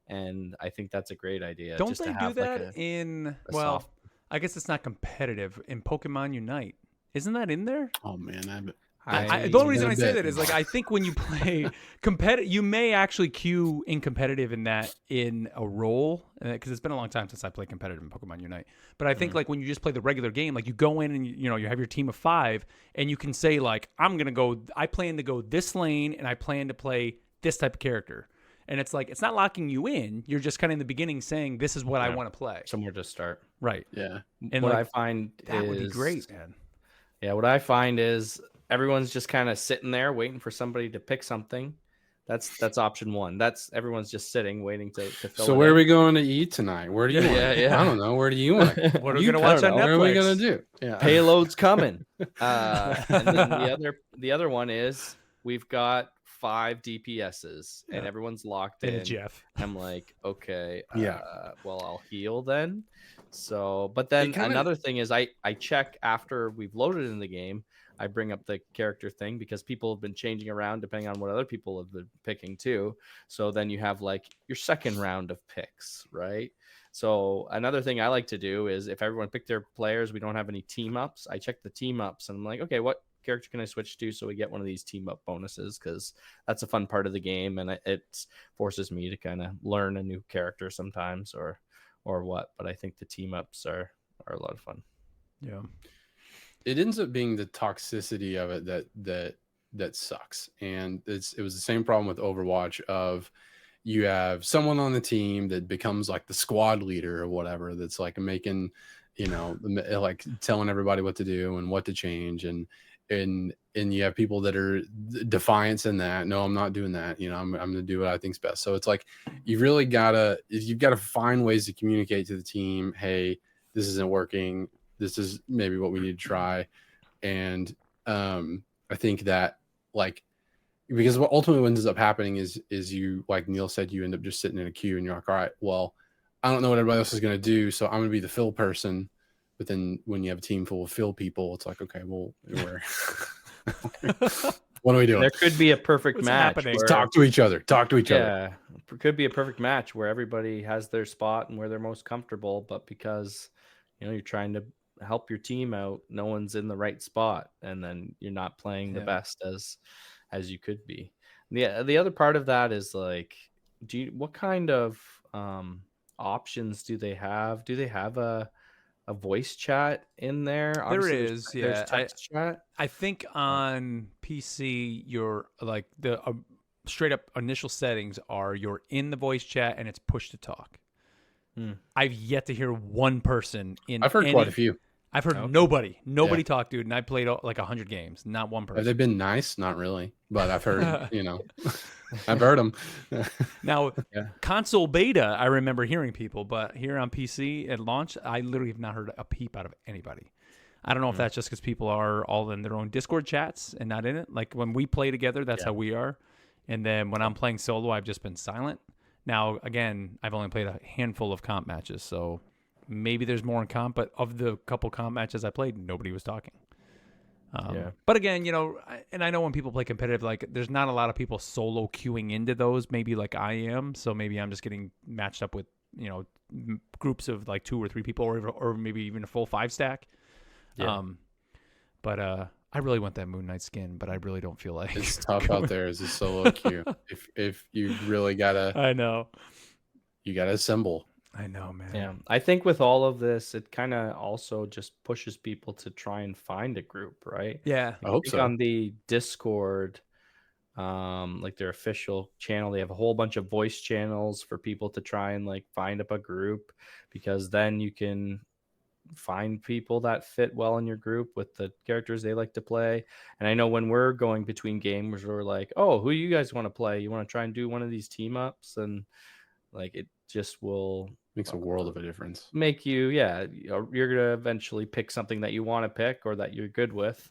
and I think that's a great idea. Don't just they to do have that like in, a well, soft- I guess it's not competitive, in Pokemon Unite. Isn't that in there? oh man, The only reason I say bet. that is, like, I think when you play competitive, you may actually queue in competitive in a role, because it's been a long time since I played competitive in Pokemon Unite. But I think like when you just play the regular game, like, you go in and you have your team of 5, and you can say, like, I plan to go this lane, and I plan to play this type of character. And it's like, it's not locking you in. You're just kind of in the beginning saying, this is what I want to play. somewhere to start. Right. Yeah, And what like, I find that is, would be great, man. Yeah, what I find is everyone's just kind of sitting there waiting for somebody to pick something. That's option 1. That's everyone's just sitting waiting to fill. So it where in. are we going to eat tonight? Where do you want? Yeah. I don't know. Where do you want? What are we going to watch on Netflix? What are we gonna do? Yeah. Payload's coming. And then the other one is, we've got 5 DPSs and everyone's locked in. Jeff. I'm like, okay, Yeah. well, I'll heal then. So, but then another thing is, I check after we've loaded in the game. I bring up the character thing, because people have been changing around depending on what other people have been picking too. So then you have like your second round of picks, right? So another thing I like to do is, if everyone picked their players, we don't have any team ups, I check the team ups and I'm like, okay, what character can I switch to so we get one of these team up bonuses? Because that's a fun part of the game, and it forces me to kind of learn a new character sometimes, or what. But I think the team ups are a lot of fun. Yeah. It ends up being the toxicity of it that sucks. And it was the same problem with Overwatch, of you have someone on the team that becomes like the squad leader or whatever, that's like making, like telling everybody what to do and what to change, and you have people that are defiance in that. No, I'm not doing that. I'm going to do what I think's best. So it's like, you've got to find ways to communicate to the team, hey, this isn't working. This is maybe what we need to try. And I think that, like, because what ultimately ends up happening is you, like Neil said, you end up just sitting in a queue and you're like, all right, well, I don't know what everybody else is going to do, so I'm going to be the fill person. But then when you have a team full of fill people, it's like, okay, well, what are we doing? There could be a perfect What's match. happening? where- Talk to each other. Yeah, could be a perfect match where everybody has their spot and where they're most comfortable, but because you're trying to help your team out, no one's in the right spot, and then you're not playing the best as you could be. The other part of that is like, what kind of options do they have? Do they have a voice chat in there? There Obviously, is, there's text chat. I think on PC, you're like the straight up initial settings are you're in the voice chat and it's push to talk. I've yet to hear one person in. I've heard quite a few. I've heard nobody talk, dude. And I played like 100 games, not one person. Have they been nice? Not really, but I've heard, I've heard them. Now, console beta, I remember hearing people, but here on PC at launch, I literally have not heard a peep out of anybody. I don't know if that's just because people are all in their own Discord chats and not in it. Like when we play together, that's how we are. And then when I'm playing solo, I've just been silent. Now, again, I've only played a handful of comp matches, so maybe there's more in comp, but of the couple comp matches I played, nobody was talking. But again, and I know when people play competitive, like there's not a lot of people solo queuing into those, maybe like I am. So maybe I'm just getting matched up with, groups of like 2 or 3 people or maybe even a full 5 stack. Yeah. But I really want that Moon Knight skin, but I really don't feel like it's tough out there as a solo queue. If you really gotta, I know you gotta assemble. I know, man. Yeah, I think with all of this, it kind of also just pushes people to try and find a group, right? Yeah, I hope so. On the Discord, like their official channel, they have a whole bunch of voice channels for people to try and like find up a group, because then you can find people that fit well in your group with the characters they like to play. And I know when we're going between games, we're like, oh, who you guys want to play? You want to try and do one of these team ups? And like it just will makes a world of a difference. Make you, you're gonna eventually pick something that you want to pick or that you're good with,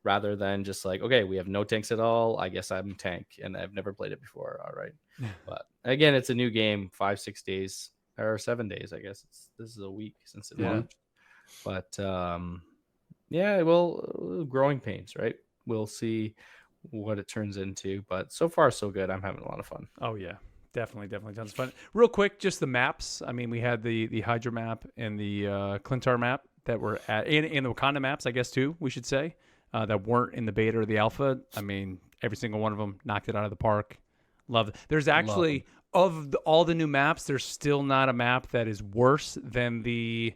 rather than just like, okay, we have no tanks at all, I guess I'm tank and I've never played it before. All right. But again, it's a new game, 5-6 days or 7 days, I guess. This is a week since it launched. But well, growing pains, right? We'll see what it turns into, but so far so good. I'm having a lot of fun. Oh yeah, definitely tons of fun. Real quick, just the maps. I mean, we had the Hydra map and the Clintar map that were and the Wakanda maps, I guess too, we should say, that weren't in the beta or the alpha. I mean, every single one of them knocked it out of the park. Love it. There's actually all the new maps, there's still not a map that is worse than the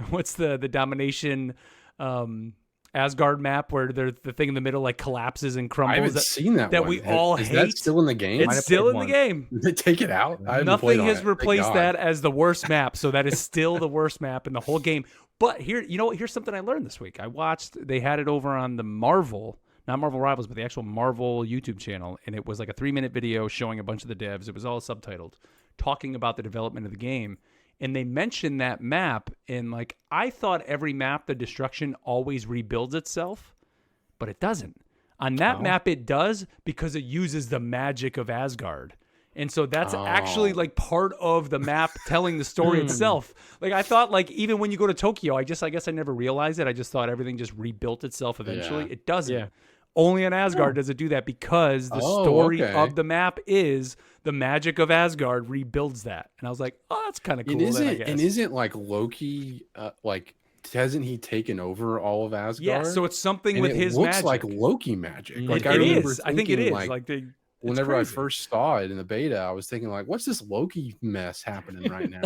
what's the domination Asgard map where the thing in the middle like collapses and crumbles. I haven't seen that one. We all hate. Is that still in the game? It's still in the game. Did they take it out? Nothing has replaced that as the worst map, so that is still the worst map in the whole game. But here's something I learned this week. I watched, they had it over on the Marvel, not Marvel Rivals, but the actual Marvel YouTube channel, and it was like a 3-minute video showing a bunch of the devs. It was all subtitled, talking about the development of the game. And they mentioned that map, and like I thought every map, the destruction always rebuilds itself, but it doesn't. On that map, it does, because it uses the magic of Asgard. And so that's actually like part of the map telling the story itself. Like I thought, like even when you go to Tokyo, I guess I never realized it. I just thought everything just rebuilt itself eventually. Yeah. It doesn't. Yeah. Only on Asgard does it do that, because the story of the map is the magic of Asgard rebuilds that. And I was like, oh, that's kind of cool. And isn't like Loki, hasn't he taken over all of Asgard? Yeah, so it's something with his magic. It looks like Loki magic. Like it is. I think it is. Like whenever I first saw it in the beta, I was thinking like, what's this Loki mess happening right now?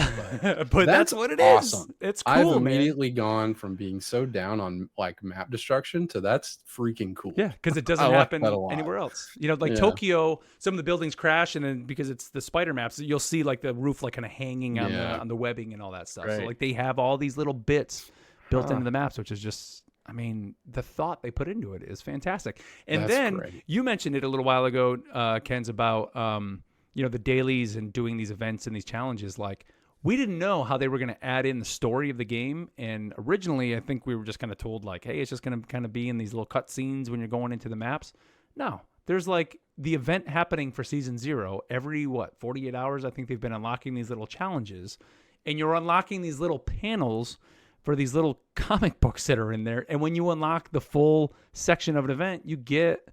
But that's what it awesome. Is. It's cool, I've immediately gone from being so down on like map destruction to that's freaking cool. Yeah, because it doesn't happen anywhere else. Tokyo, some of the buildings crash, and then because it's the spider maps, you'll see like the roof like kind of hanging on the webbing and all that stuff. Right. So like they have all these little bits built into the maps, which is just, I mean, the thought they put into it is fantastic. And then great. You mentioned it a little while ago, Ken's, about the dailies and doing these events and these challenges. Like, we didn't know how they were going to add in the story of the game. And originally, I think we were just kind of told like, hey, it's just going to kind of be in these little cut scenes when you're going into the maps. No, there's like the event happening for season 0 every 48 hours. I think they've been unlocking these little challenges, and you're unlocking these little panels for these little comic books that are in there. And when you unlock the full section of an event, you get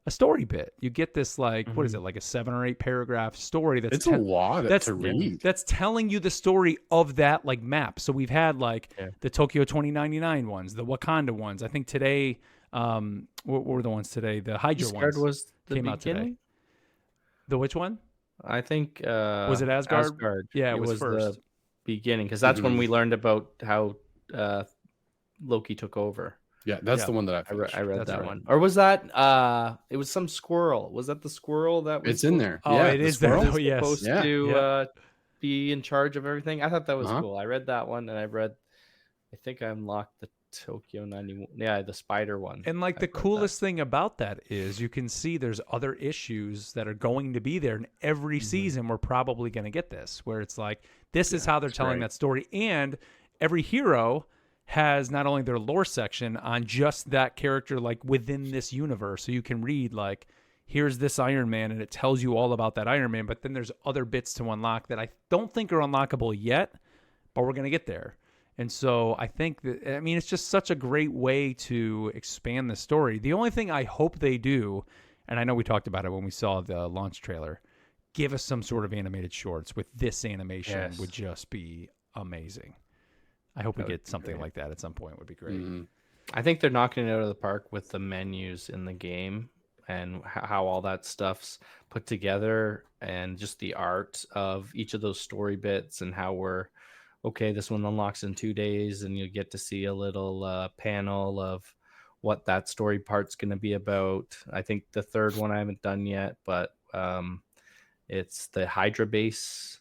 a story bit. You get this like what is it, like a 7 or 8 paragraph story that's It's a lot to read. That's telling you the story of that like map. So we've had like the Tokyo 2099 ones, the Wakanda ones. I think today, what were the ones today? The Hydra Asgard ones was the came out today. beginning? The which one? I think Was it Asgard? Asgard. Yeah, it was first. the beginning because that's when we learned about how Loki took over. Yeah, that's the one that I read That's that right. one. Or was that it was some squirrel? Was that the squirrel that was It's in there. Oh, yeah, it the is there. squirrel. Oh, yes. supposed Yeah. to be in charge of everything? I thought that was Uh-huh. cool. I read that one and I think I unlocked the Tokyo 91. Yeah, the spider one. And like I've the read that. coolest thing about that is you can see there's other issues that are going to be there. And every season we're probably going to get this, where it's like, this is how they're telling great. that story. And every hero has not only their lore section on just that character, like within this universe. So you can read like, here's this Iron Man and it tells you all about that Iron Man. But then there's other bits to unlock that I don't think are unlockable yet, but we're going to get there. And so I think that, I mean, it's just such a great way to expand the story. The only thing I hope they do, and I know we talked about it when we saw the launch trailer, give us some sort of animated shorts with this animation Yes. would just be amazing. I hope we get something like that at some point. Would be great. Mhm. I think they're knocking it out of the park with the menus in the game and how all that stuff's put together and just the art of each of those story bits and how we're okay, this one unlocks in 2 days and you get to see a little panel of what that story part's going to be about. I think the third one I haven't done yet, but it's the Hydra base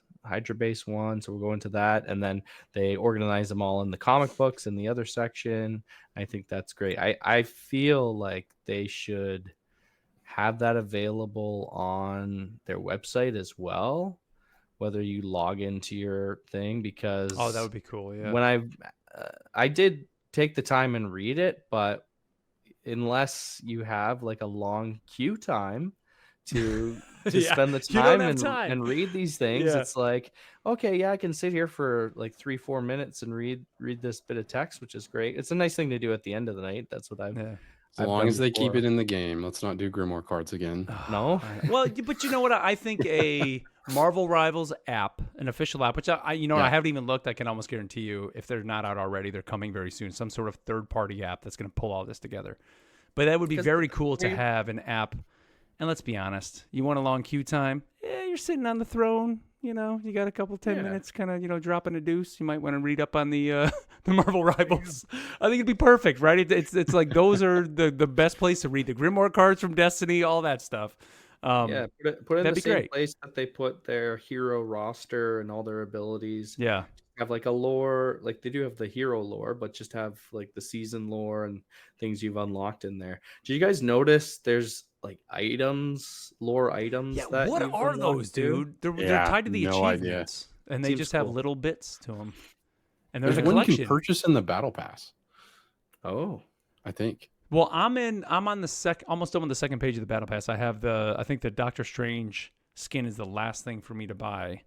one, so we'll go into that, and then they organize them all in the comic books in the other section. I think that's great. I feel like they should have that available on their website as well, whether you log into your thing, because Oh, that would be cool. Yeah. when I did take the time and read it, but unless you have like a long queue time to Yeah, spend the you don't time have and, time. and read these things, Yeah. it's like, okay, yeah, I can sit here for like 3-4 minutes and read this bit of text, which is great. It's a nice thing to do at the end of the night. That's what Yeah. As long as they keep it in the game, let's not do Grimoire cards again. No, Well, but you know what? I think a Marvel Rivals app, an official app, which I Yeah. haven't even looked. I can almost guarantee you, if they're not out already, they're coming very soon. Some sort of third-party app that's going to pull all this together. But that would be 'Cause very cool to they- have an app. And let's be honest, you want a long queue time? Yeah, you're sitting on the throne. You know, you got a couple 10 minutes, kind of dropping a deuce. You might want to read up on the the Marvel Rivals. I think it'd be perfect, right? It's like those are the best place to read the Grimoire cards from Destiny, all that stuff. yeah, put it in that'd the be same great. place that they put their hero roster and all their abilities. Yeah. Have like a lore, like they do have the hero lore, but just have like the season lore and things you've unlocked in there. Did you guys notice there's like lore items? Yeah, that what you've are unlocked those, too? dude? They're Yeah, tied to the no idea. achievements, and they Seems just have cool. little bits to them. And there's There's a one you collection. can purchase in the Battle Pass, Oh, I think. Well, I'm on the almost done with the second page of the Battle Pass. I think the Doctor Strange skin is the last thing for me to buy.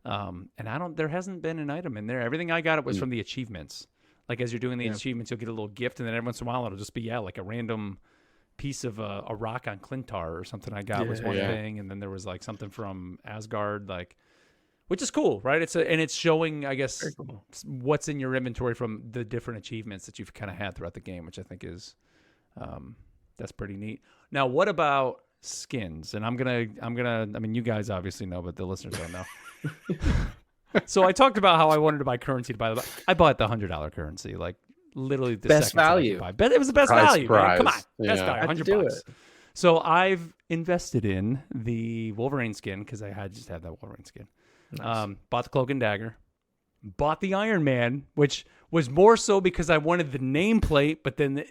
And there hasn't been an item in there. Everything I got was from the achievements. Like as you're doing the achievements, you'll get a little gift, and then every once in a while it'll just be like a random piece of a rock on Clintar or something I got was one Yeah. thing, and then there was like something from Asgard, like, which is cool, right? It's showing, I guess, very cool. what's in your inventory from the different achievements that you've kind of had throughout the game, which I think is that's pretty neat. Now, what about skins? And I'm gonna. I mean, you guys obviously know, but the listeners don't know. So I talked about how I wanted to buy currency to buy the. I bought the $100 currency, like literally the Best second time I could value. buy. But it was the best Surprise, value. Man. Come on, surprise. best Yeah. value, Had to $100. do it. So I've invested in the Wolverine skin because I just had that Wolverine skin. Nice. Bought the Cloak and Dagger. Bought the Iron Man, which was more so because I wanted the nameplate, but then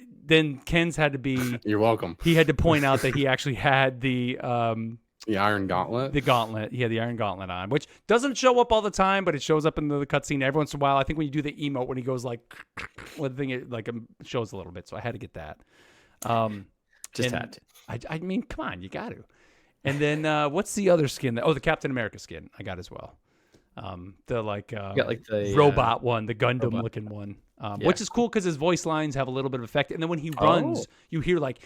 Ken's had to be. You're welcome. He had to point out that he actually had the Iron Gauntlet. gauntlet. He had the Iron Gauntlet on, which doesn't show up all the time, but it shows up in the cutscene every once in a while. I think when you do the emote, when he goes like, one thing it like shows a little bit. So I had to get that. Just and had to. I mean, come on, you got to. And then what's the other skin? The Captain America skin I got as well. The You got like the robot one, the Gundam robot. looking one. which is cool because his voice lines have a little bit of effect. And then when he runs, you hear like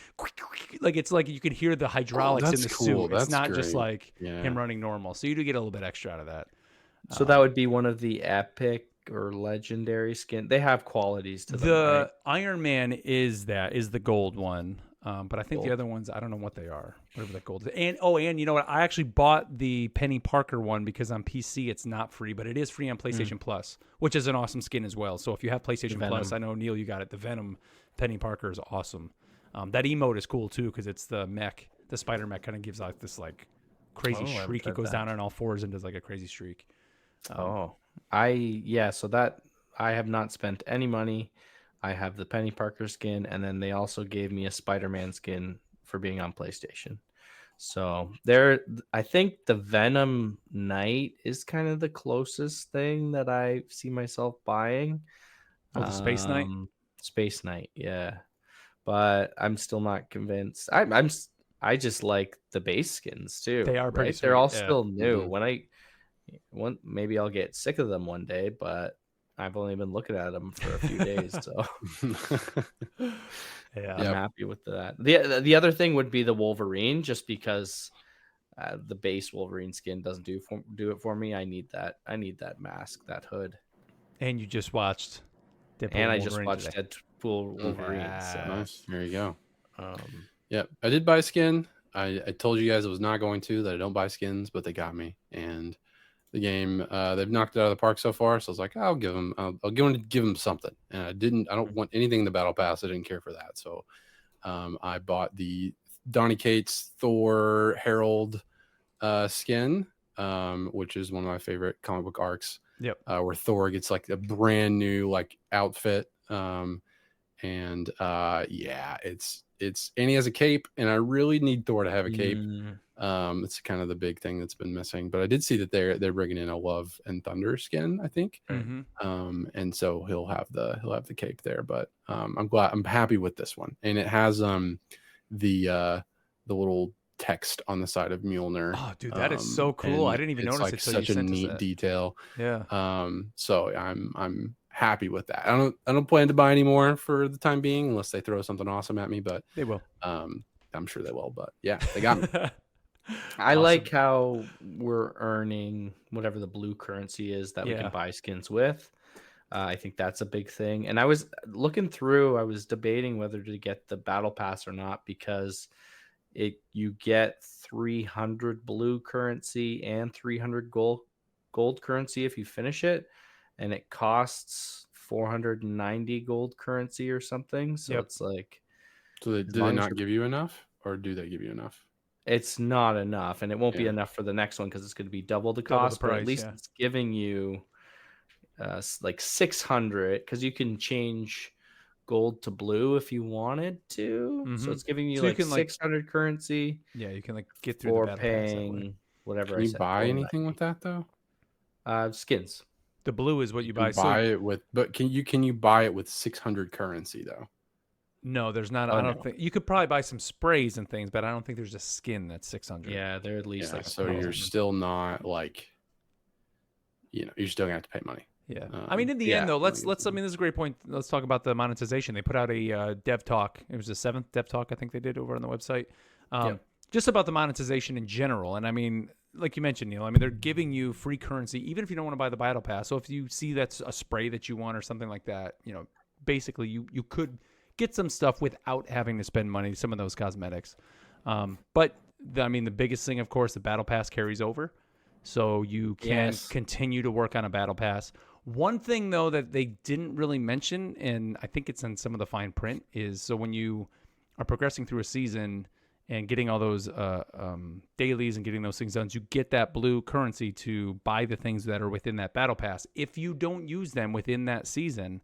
it's like you can hear the hydraulics in the cool. suit. That's it's not just great. like him running normal. So you do get a little bit extra out of that. So that would be one of the epic or legendary skin. They have qualities to them. The Right? Iron Man is the gold one. But I think the other ones, I don't know what they are. Whatever that gold is. And you know what? I actually bought the Penny Parker one because on PC it's not free, but it is free on PlayStation Plus, which is an awesome skin as well. So if you have PlayStation Plus, I know Neil, you got it. The Venom Penny Parker is awesome. That emote is cool too because it's the mech. The spider mech kind of gives out this like crazy shriek. It goes down on all fours and does like a crazy shriek. So that I have not spent any money. I have the Penny Parker skin, and then they also gave me a Spider-Man skin for being on PlayStation. So I think the Venom Knight is kind of the closest thing that I see myself buying. Oh, the Space Knight? Space Knight, yeah. But I'm still not convinced. I just like the base skins too. They are pretty right? They're all sweet, yeah. still new. Maybe I'll get sick of them one day, but I've only been looking at them for a few days, so I'm happy with that. The other thing would be the Wolverine, just because the base Wolverine skin doesn't do it for me. I need that mask, that hood. And you just watched Deadpool and I Wolverine just watched today. Deadpool Wolverine. Nice. There you go. So, Yep, I did buy a skin. I told you guys I was not going to, that I don't buy skins, but they got me. And the game, they've knocked it out of the park so far. So I was like, I'll give them something. And I don't want anything in the battle pass. I didn't care for that. So I bought the Donny Cates Thor Herald skin, which is one of my favorite comic book arcs. Yep. Where Thor gets like a brand new like outfit. It's and he has a cape, and I really need Thor to have a cape. It's kind of the big thing that's been missing. But I did see that they're bringing in a Love and Thunder skin, I think. And so he'll have the cape there. But I'm happy with this one, and it has the little text on the side of Mjolnir. Oh, dude, that is so cool! I didn't even notice like it. Such a neat detail. Yeah. So I'm happy with that. I don't plan to buy any more for the time being, unless they throw something awesome at me. But they will. I'm sure they will. But yeah, they got me. I like how we're earning whatever the blue currency is that we can buy skins with. I think that's a big thing. And I was looking through, I was debating whether to get the battle pass or not, because you get 300 blue currency and 300 gold currency if you finish it, and it costs 490 gold currency or something. So it's like, so do they not give you enough, or do they give you enough? It's not enough, and it won't be enough for the next one because it's going to be double the cost. Price, but at least it's giving you like 600, because you can change gold to blue if you wanted to. So it's giving you like 600 currency. Yeah, you can like get through for the battle paying whatever. Can you buy anything with that though? Skins. The blue is what you buy. It with, but can you buy it with 600 currency though? No, there's not. I don't think you could probably buy some sprays and things, but I don't think there's a skin that's 600. Yeah, they're at least like. So you're still not like, you're still gonna have to pay money. Yeah, I mean, in the end though, let's. I mean, this is a great point. Let's talk about the monetization. They put out a dev talk. It was the 7th dev talk I think they did over on the website. Just about the monetization in general, and I mean, like you mentioned, Neil. I mean, they're giving you free currency even if you don't want to buy the battle pass. So if you see that's a spray that you want or something like that, basically you could get some stuff without having to spend money, some of those cosmetics. But the biggest thing, of course, the battle pass carries over. So you can continue to work on a battle pass. One thing, though, that they didn't really mention, and I think it's in some of the fine print, is so when you are progressing through a season and getting all those dailies and getting those things done, you get that blue currency to buy the things that are within that battle pass. If you don't use them within that season,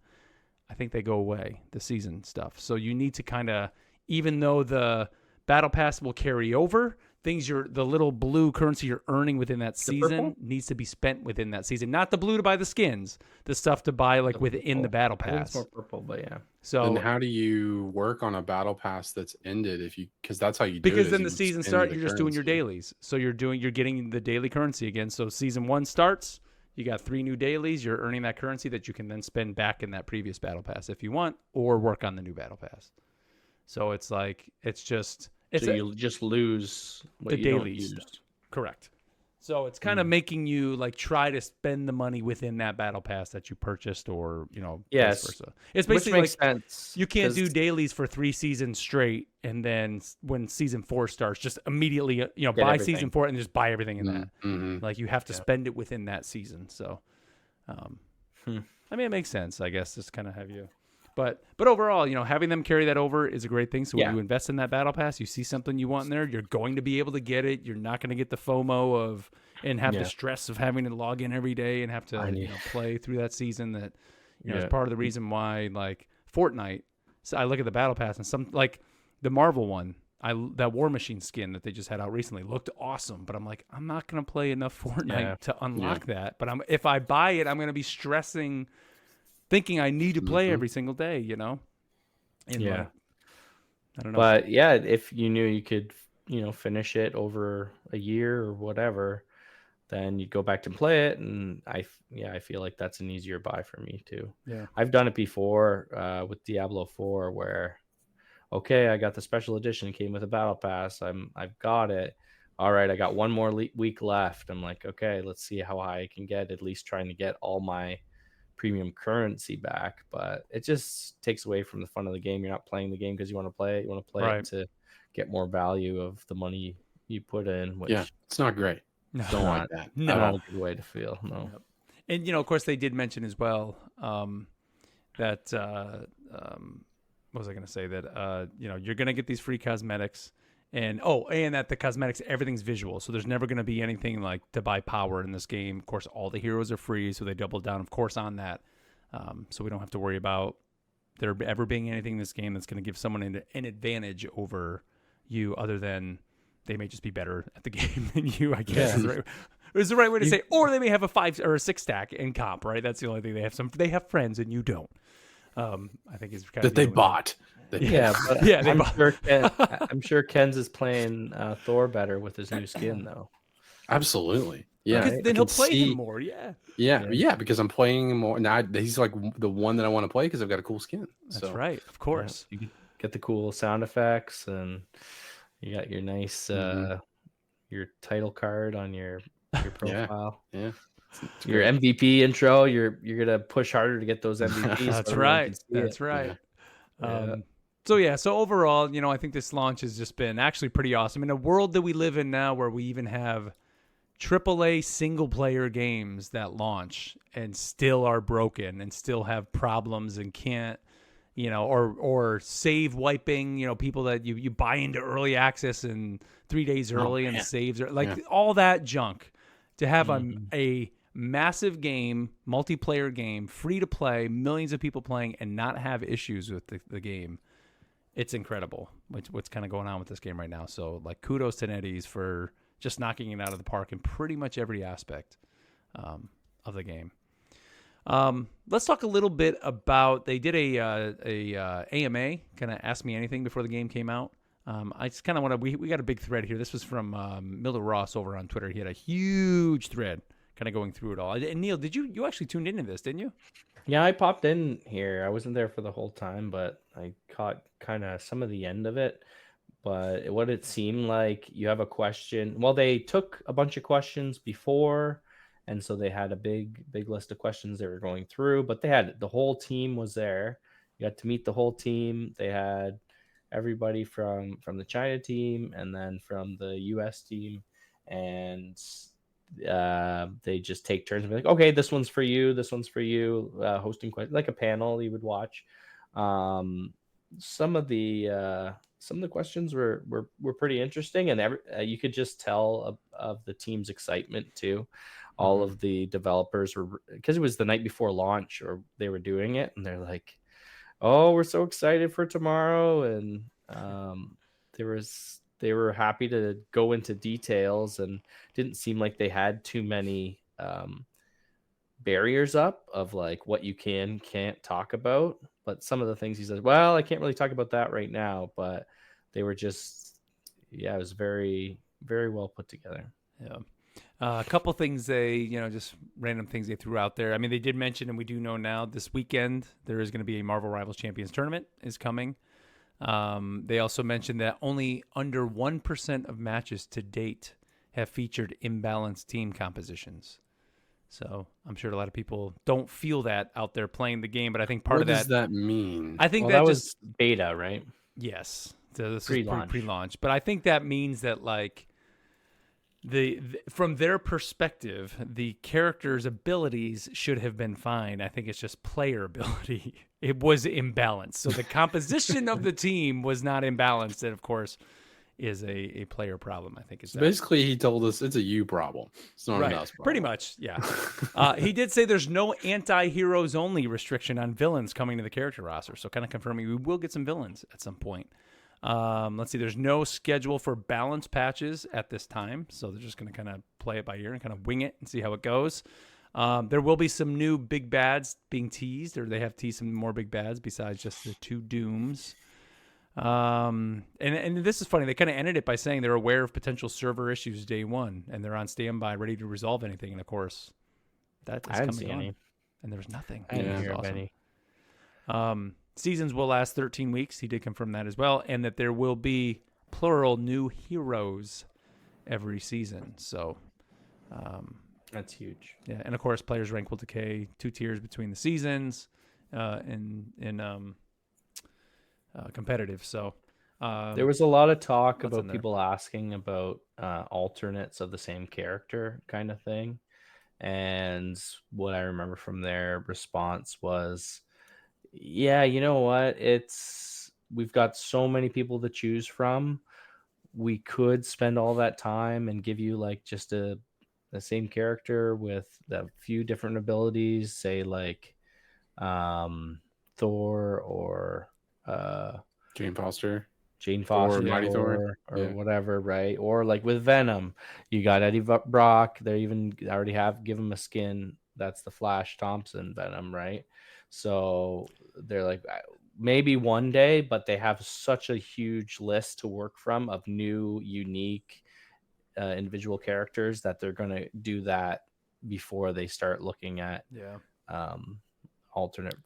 I think they go away, the season stuff. So you need to kind of, even though the battle pass will carry over, the little blue currency you're earning within that season needs to be spent within that season. Not the blue to buy the skins, the stuff to buy like within the battle pass. It's more purple, but yeah. So then how do you work on a battle pass that's ended because that's how you do it? Because then the season starts, you're just doing your dailies. So you're getting the daily currency again. So season 1 starts, you got 3 new dailies. You're earning that currency that you can then spend back in that previous battle pass if you want, or work on the new battle pass. So it's like You just lose what the you don't daily use. stuff. Correct. So it's kind of making you like try to spend the money within that battle pass that you purchased, or Yes. vice versa. It's Which basically makes like sense. you can't do 'cause- dailies for 3 seasons straight, and then when season 4 starts, just immediately buy everything. season 4 and just buy everything in that. Mhm. Like you have to spend it within that season. So, I mean, it makes sense, I guess. Just kind of have you. But overall, having them carry that over is a great thing. So when Yeah. you invest in that battle pass, you see something you want in there, you're going to be able to get it. You're not going to get the FOMO and have the stress of having to log in every day and have to play through that season. That is part of the reason why, like Fortnite. So I look at the battle pass and some like the Marvel one. That War Machine skin that they just had out recently looked awesome, but I'm like, I'm not gonna play enough Fortnite to unlock that. But if I buy it, I'm gonna be stressing, thinking I need to play every single day, And like, I don't know. But yeah, if you knew you could, finish it over a year or whatever, then you'd go back and play it. And I feel like that's an easier buy for me too. Yeah. I've done it before with Diablo 4 where, okay, I got the special edition. It came with a battle pass. I've got it. All right, I got one more week left. I'm like, okay, let's see how high I can get, at least trying to get all my premium currency back. But it just takes away from the fun of the game. You're not playing the game because you want to play it. You want to play it to get more value of the money you put in. Which it's not great. No. Don't like that. No. not a good way to feel. No. Yep. And of course, they did mention as well that what was I going to say? That you're going to get these free cosmetics, and that the cosmetics, everything's visual, so there's never going to be anything like to buy power in this game. Of course, all the heroes are free, so they doubled down, of course, on that. So we don't have to worry about there ever being anything in this game that's going to give someone an advantage over you, other than they may just be better at the game than you, I guess. Is the right way to say, or they may have a 5 or a 6 stack in comp, right? That's the only thing. They have friends and you don't. I think is kind that they bought. But bought. I'm sure Ken's is playing Thor better with his new skin, though. Absolutely, yeah. Because then he'll play him more. Yeah, because I'm playing him more now. He's like the one that I want to play because I've got a cool skin. That's right, of course. You get the cool sound effects, and you got your nice your title card on your profile. Yeah. Your MVP intro, you're gonna push harder to get those MVPs. That's right. That's right. So overall, I think this launch has just been actually pretty awesome in a world that we live in now, where we even have AAA single player games that launch and still are broken and still have problems and can't, or save wiping, people that you buy into early access and 3 days early and the saves are like all that junk. To have a massive game, multiplayer game, free to play, millions of people playing, and not have issues with the game, it's incredible. What's kind of going on with this game right now. So, like, kudos to NetEase for just knocking it out of the park in pretty much every aspect of the game. Let's talk a little bit about. They did a AMA, kind of Ask Me Anything before the game came out. I just kind of want to. We got a big thread here. This was from Miller Ross over on Twitter. He had a huge thread, kind of going through it all. And Neil, did you actually tuned into this? Didn't you? Yeah, I popped in here. I wasn't there for the whole time, but I caught kind of some of the end of it. But what it seemed like, you have a question. Well, they took a bunch of questions before, and so they had a big list of questions they were going through. But they had the whole team was there. You got to meet the whole team. They had everybody from the China team and then from the US team, and they just take turns and be like, okay, this one's for you, hosting questions, like a panel you would watch. Some of the questions were pretty interesting, and you could just tell of the team's excitement too. All of the developers were, because it was the night before launch, or they were doing it, and they're like, oh, we're so excited for tomorrow. And they were happy to go into details, and didn't seem like they had too many barriers up of like what you can't talk about. But some of the things he says, well, I can't really talk about that right now, but they were just, it was very, very well put together. Yeah. A couple things just random things they threw out there. I mean, they did mention, and we do know now, this weekend there is going to be a Marvel Rivals Champions tournament is coming. They also mentioned that only under 1% of matches to date have featured imbalanced team compositions. So I'm sure a lot of people don't feel that out there playing the game, but I think part of that. What does that mean? I think that was beta, right? Yes. So this Pre-launch. is pre-launch, but I think that means that like from their perspective, the character's abilities should have been fine. I think it's just player ability. It was imbalanced. So the composition of the team was not imbalanced. And of course is a player problem. I think is that. Basically he told us it's a you problem. It's not Right. an us problem. Pretty much. Yeah. He did say there's no anti-heroes only restriction on villains coming to the character roster. So kind of confirming we will get some villains at some point. Let's see. There's no schedule for balance patches at this time, so they're just going to kind of play it by ear and kind of wing it and see how it goes. There will be some new big bads being teased, or they have teased some more big bads besides just the 2 Dooms. And this is funny. They kind of ended it by saying they're aware of potential server issues day one, and they're on standby, ready to resolve anything. And of course, that is coming on. And there was nothing. I didn't hear awesome. any. Seasons will last 13 weeks. He did confirm that as well. And that there will be plural new heroes every season. So, That's huge. yeah. And of course, players' rank will decay 2 tiers between the seasons in competitive. So, There was a lot of talk what's in about there? people asking about alternates of the same character kind of thing. And what I remember from their response was, yeah, you know what? We've got so many people to choose from. We could spend all that time and give you like just the same character with a few different abilities, say like Thor or Jane Foster. Jane Foster Mighty Thor. or Yeah. whatever, right? Or like with Venom, you got Eddie Brock. They even already give him a skin that's the Flash Thompson Venom, right? So they're like, maybe one day, but they have such a huge list to work from of new, unique individual characters that they're going to do that before they start looking at alternate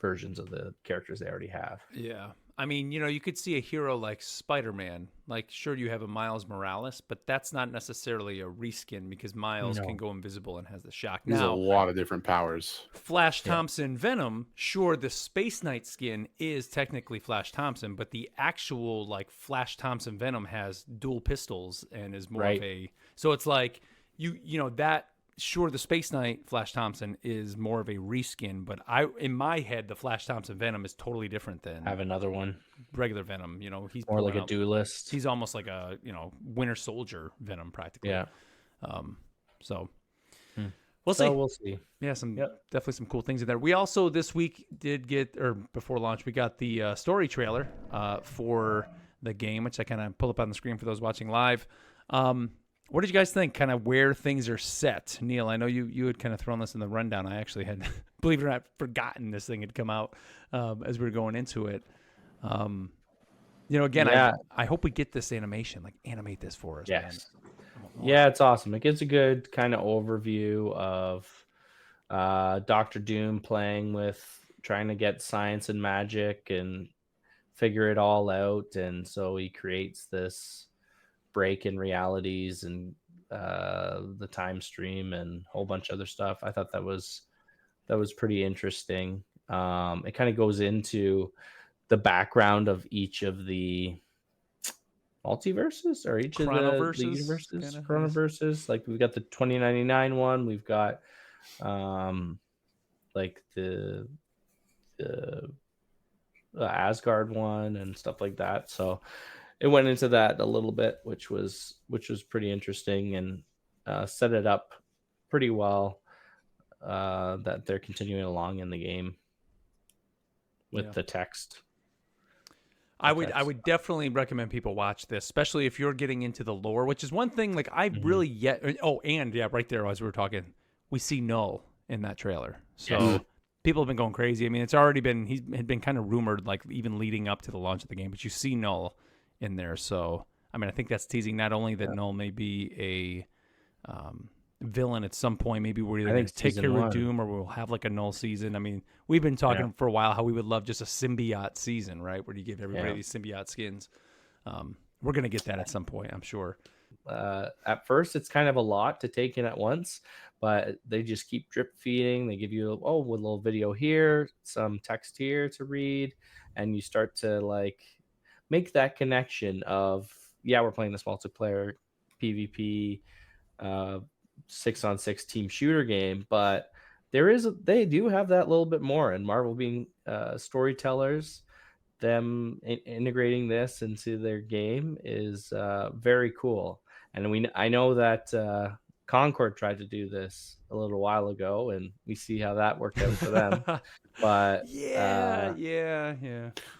versions of the characters they already have. Yeah. I mean, you could see a hero like Spider-Man. Like, sure, you have a Miles Morales, but that's not necessarily a reskin because Miles can go invisible and has the shock. There's a Now, lot of different powers. Flash Thompson Venom, sure, the Space Knight skin is technically Flash Thompson, but the actual, like, Flash Thompson Venom has dual pistols and is more of a... So it's like, that... Sure, the Space Knight Flash Thompson is more of a reskin, but in my head, the Flash Thompson Venom is totally different than Have another one. regular Venom. He's More like pulling a out- duelist. He's almost like a Winter Soldier Venom practically. Yeah. So Hmm. we'll see. So we'll see. Yeah, definitely some cool things in there. We also this week did get, or before launch, we got the story trailer for the game, which I kind of pulled up on the screen for those watching live. What did you guys think? Kind of where things are set, Neil? I know you had kind of thrown this in the rundown. I actually had, believe it or not, forgotten this thing had come out as we were going into it. Again, I hope we get this animation, like animate this for us. Yes. Yeah, it's awesome. It gives a good kind of overview of Doctor Doom trying to get science and magic and figure it all out. And so he creates this break in realities and the time stream and a whole bunch of other stuff. I thought that was pretty interesting. It kind of goes into the background of each of the multiverses or each of the universes, chronoverses. Like we've got the 2099 one, we've got like the Asgard one and stuff like that. So it went into that a little bit, which was pretty interesting and set it up pretty well that they're continuing along in the game with the text. I would definitely recommend people watch this, especially if you're getting into the lore, which is one thing like I really right there as we were talking, we see Null in that trailer. So people have been going crazy. I mean, it's already been, he had been kind of rumored like even leading up to the launch of the game, but you see Null in there. So, I mean, I think that's teasing not only that Null may be villain at some point. Maybe we're either I going think to take season care of one. Doom or we'll have like a null season. I mean, we've been talking for a while how we would love just a symbiote season, right? Where you give everybody these symbiote skins. We're going to get that at some point, I'm sure. At first, it's kind of a lot to take in at once, but they just keep drip feeding. They give you a little video here, some text here to read, and you start to like make that connection of we're playing this multiplayer PvP 6-on-6 team shooter game, but they do have that little bit more. And Marvel being storytellers, them integrating this into their game is very cool. And I know that Concord tried to do this a little while ago, and we see how that worked out for them. But yeah.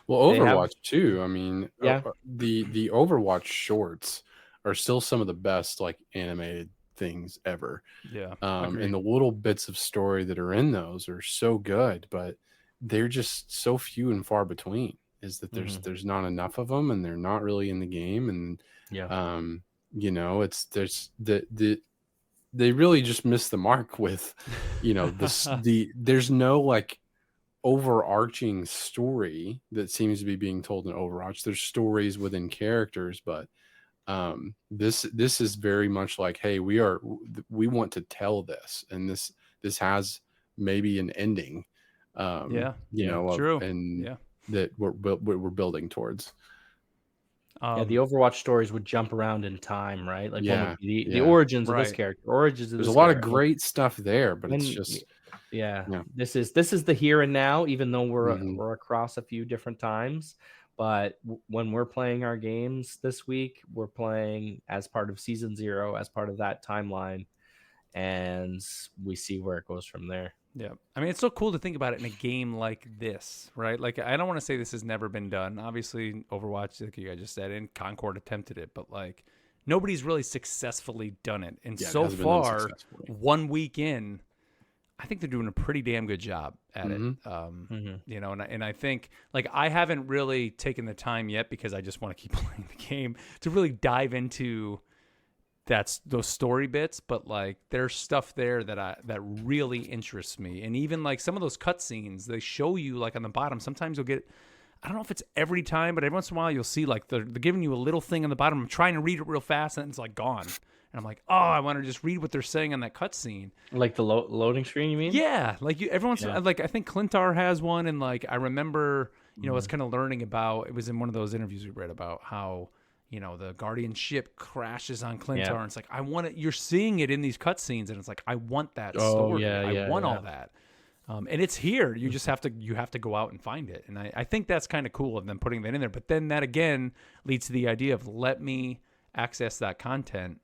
Well, Overwatch too. I mean, Yeah. the Overwatch shorts are still some of the best like animated things ever. Yeah. And the little bits of story that are in those are so good, but they're just so few and far between. Is that there's not enough of them, and they're not really in the game, and you know, it's they really just miss the mark with, you know, there's no like overarching story that seems to be being told in Overwatch. There's stories within characters, but this is very much like, hey, we want to tell this, and this has maybe an ending. You know, true. And that we're building towards. The Overwatch stories would jump around in time, right? Like one would be the origins of this character, There's a lot of great stuff there, but it's just this is the here and now, even though we're across a few different times. But when we're playing our games this week, we're playing as part of season 0, as part of that timeline, and we see where it goes from there. Yeah. I mean, it's so cool to think about it in a game like this, right? Like, I don't want to say this has never been done. Obviously, Overwatch, like you guys just said, and Concord attempted it, but like nobody's really successfully done it. And so far, 1 week in, I think they're doing a pretty damn good job at it. You know, and I think like I haven't really taken the time yet, because I just want to keep playing the game, to really dive into those story bits, but like there's stuff there that really interests me. And even like some of those cutscenes, they show you like on the bottom, sometimes you'll get, I don't know if it's every time, but every once in a while you'll see like they're giving you a little thing on the bottom. I'm trying to read it real fast and it's like gone. And I'm like, oh, I want to just read what they're saying on that cutscene. Like the loading screen, you mean? Yeah. Like every once in a while, like I think Clintar has one. And like, I remember, you know, I was kind of learning about, it was in one of those interviews we read about how, you know, the Guardian ship crashes on Clintar, and it's like, I want it. You're seeing it in these cutscenes, and it's like, I want that story. I want all that, and it's here. You just have to go out and find it, and I think that's kind of cool of them putting that in there. But then that again leads to the idea of let me access that content,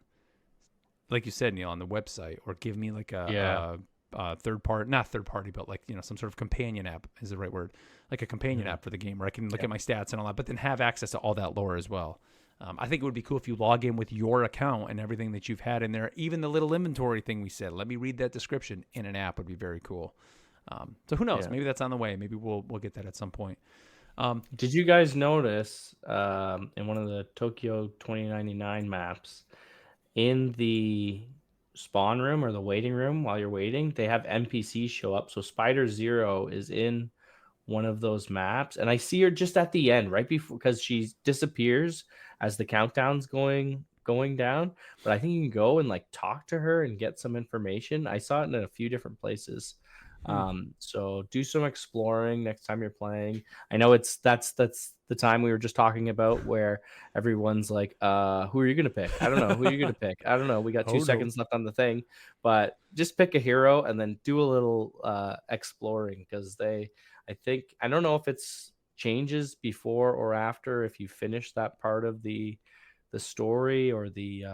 like you said, Neil, on the website, or give me like a third party, not third party, but like, you know, some sort of companion app is the right word, like a companion app for the game where I can look at my stats and all that, but then have access to all that lore as well. I think it would be cool if you log in with your account and everything that you've had in there. Even the little inventory thing we said, let me read that description in an app would be very cool. So who knows? Maybe that's on the way. Maybe we'll get that at some point. Did you guys notice in one of the Tokyo 2099 maps, in the spawn room or the waiting room while you're waiting, they have NPCs show up. So Spider Zero is in one of those maps, and I see her just at the end, right before, because she disappears as the countdown's going down. But I think you can go and like talk to her and get some information. I saw it in a few different places. So do some exploring next time you're playing. I know that's the time we were just talking about where everyone's like, who are you gonna pick? I don't know. Who are you gonna pick? I don't know. We got 2 seconds left on the thing, but just pick a hero and then do a little exploring, because I don't know if it's changes before or after if you finish that part of the story, or the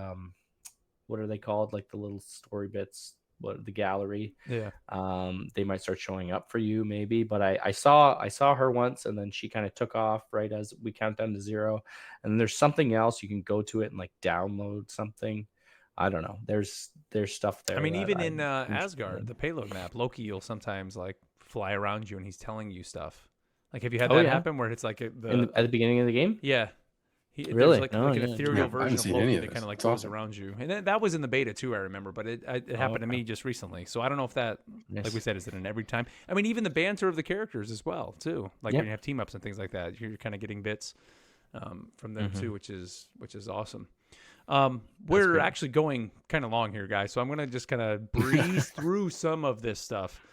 what are they called, like the little story bits, the gallery. They might start showing up for you maybe, but I saw her once, and then she kind of took off right as we count down to 0, and then there's something else you can go to it and like download something. I don't know, there's stuff there. I mean, even in Asgard, the payload map, Loki will sometimes like fly around you and he's telling you stuff. Like, have you had that happen where it's like at the beginning of the game? Yeah. Really? There's like, Oh, like an yeah. ethereal Yeah, I haven't version of seen Loki any of that this. kind of like It's goes awesome. around you, and that was in the beta too. I remember, but it happened to me just recently. So I don't know if that, Nice. like we said, is it an every time? I mean, even the banter of the characters as well too. Like Yep. when you have team ups and things like that, you're kind of getting bits from them too, which is awesome. We're great. actually going kind of long here, guys, so I'm gonna just kind of breeze through some of this stuff.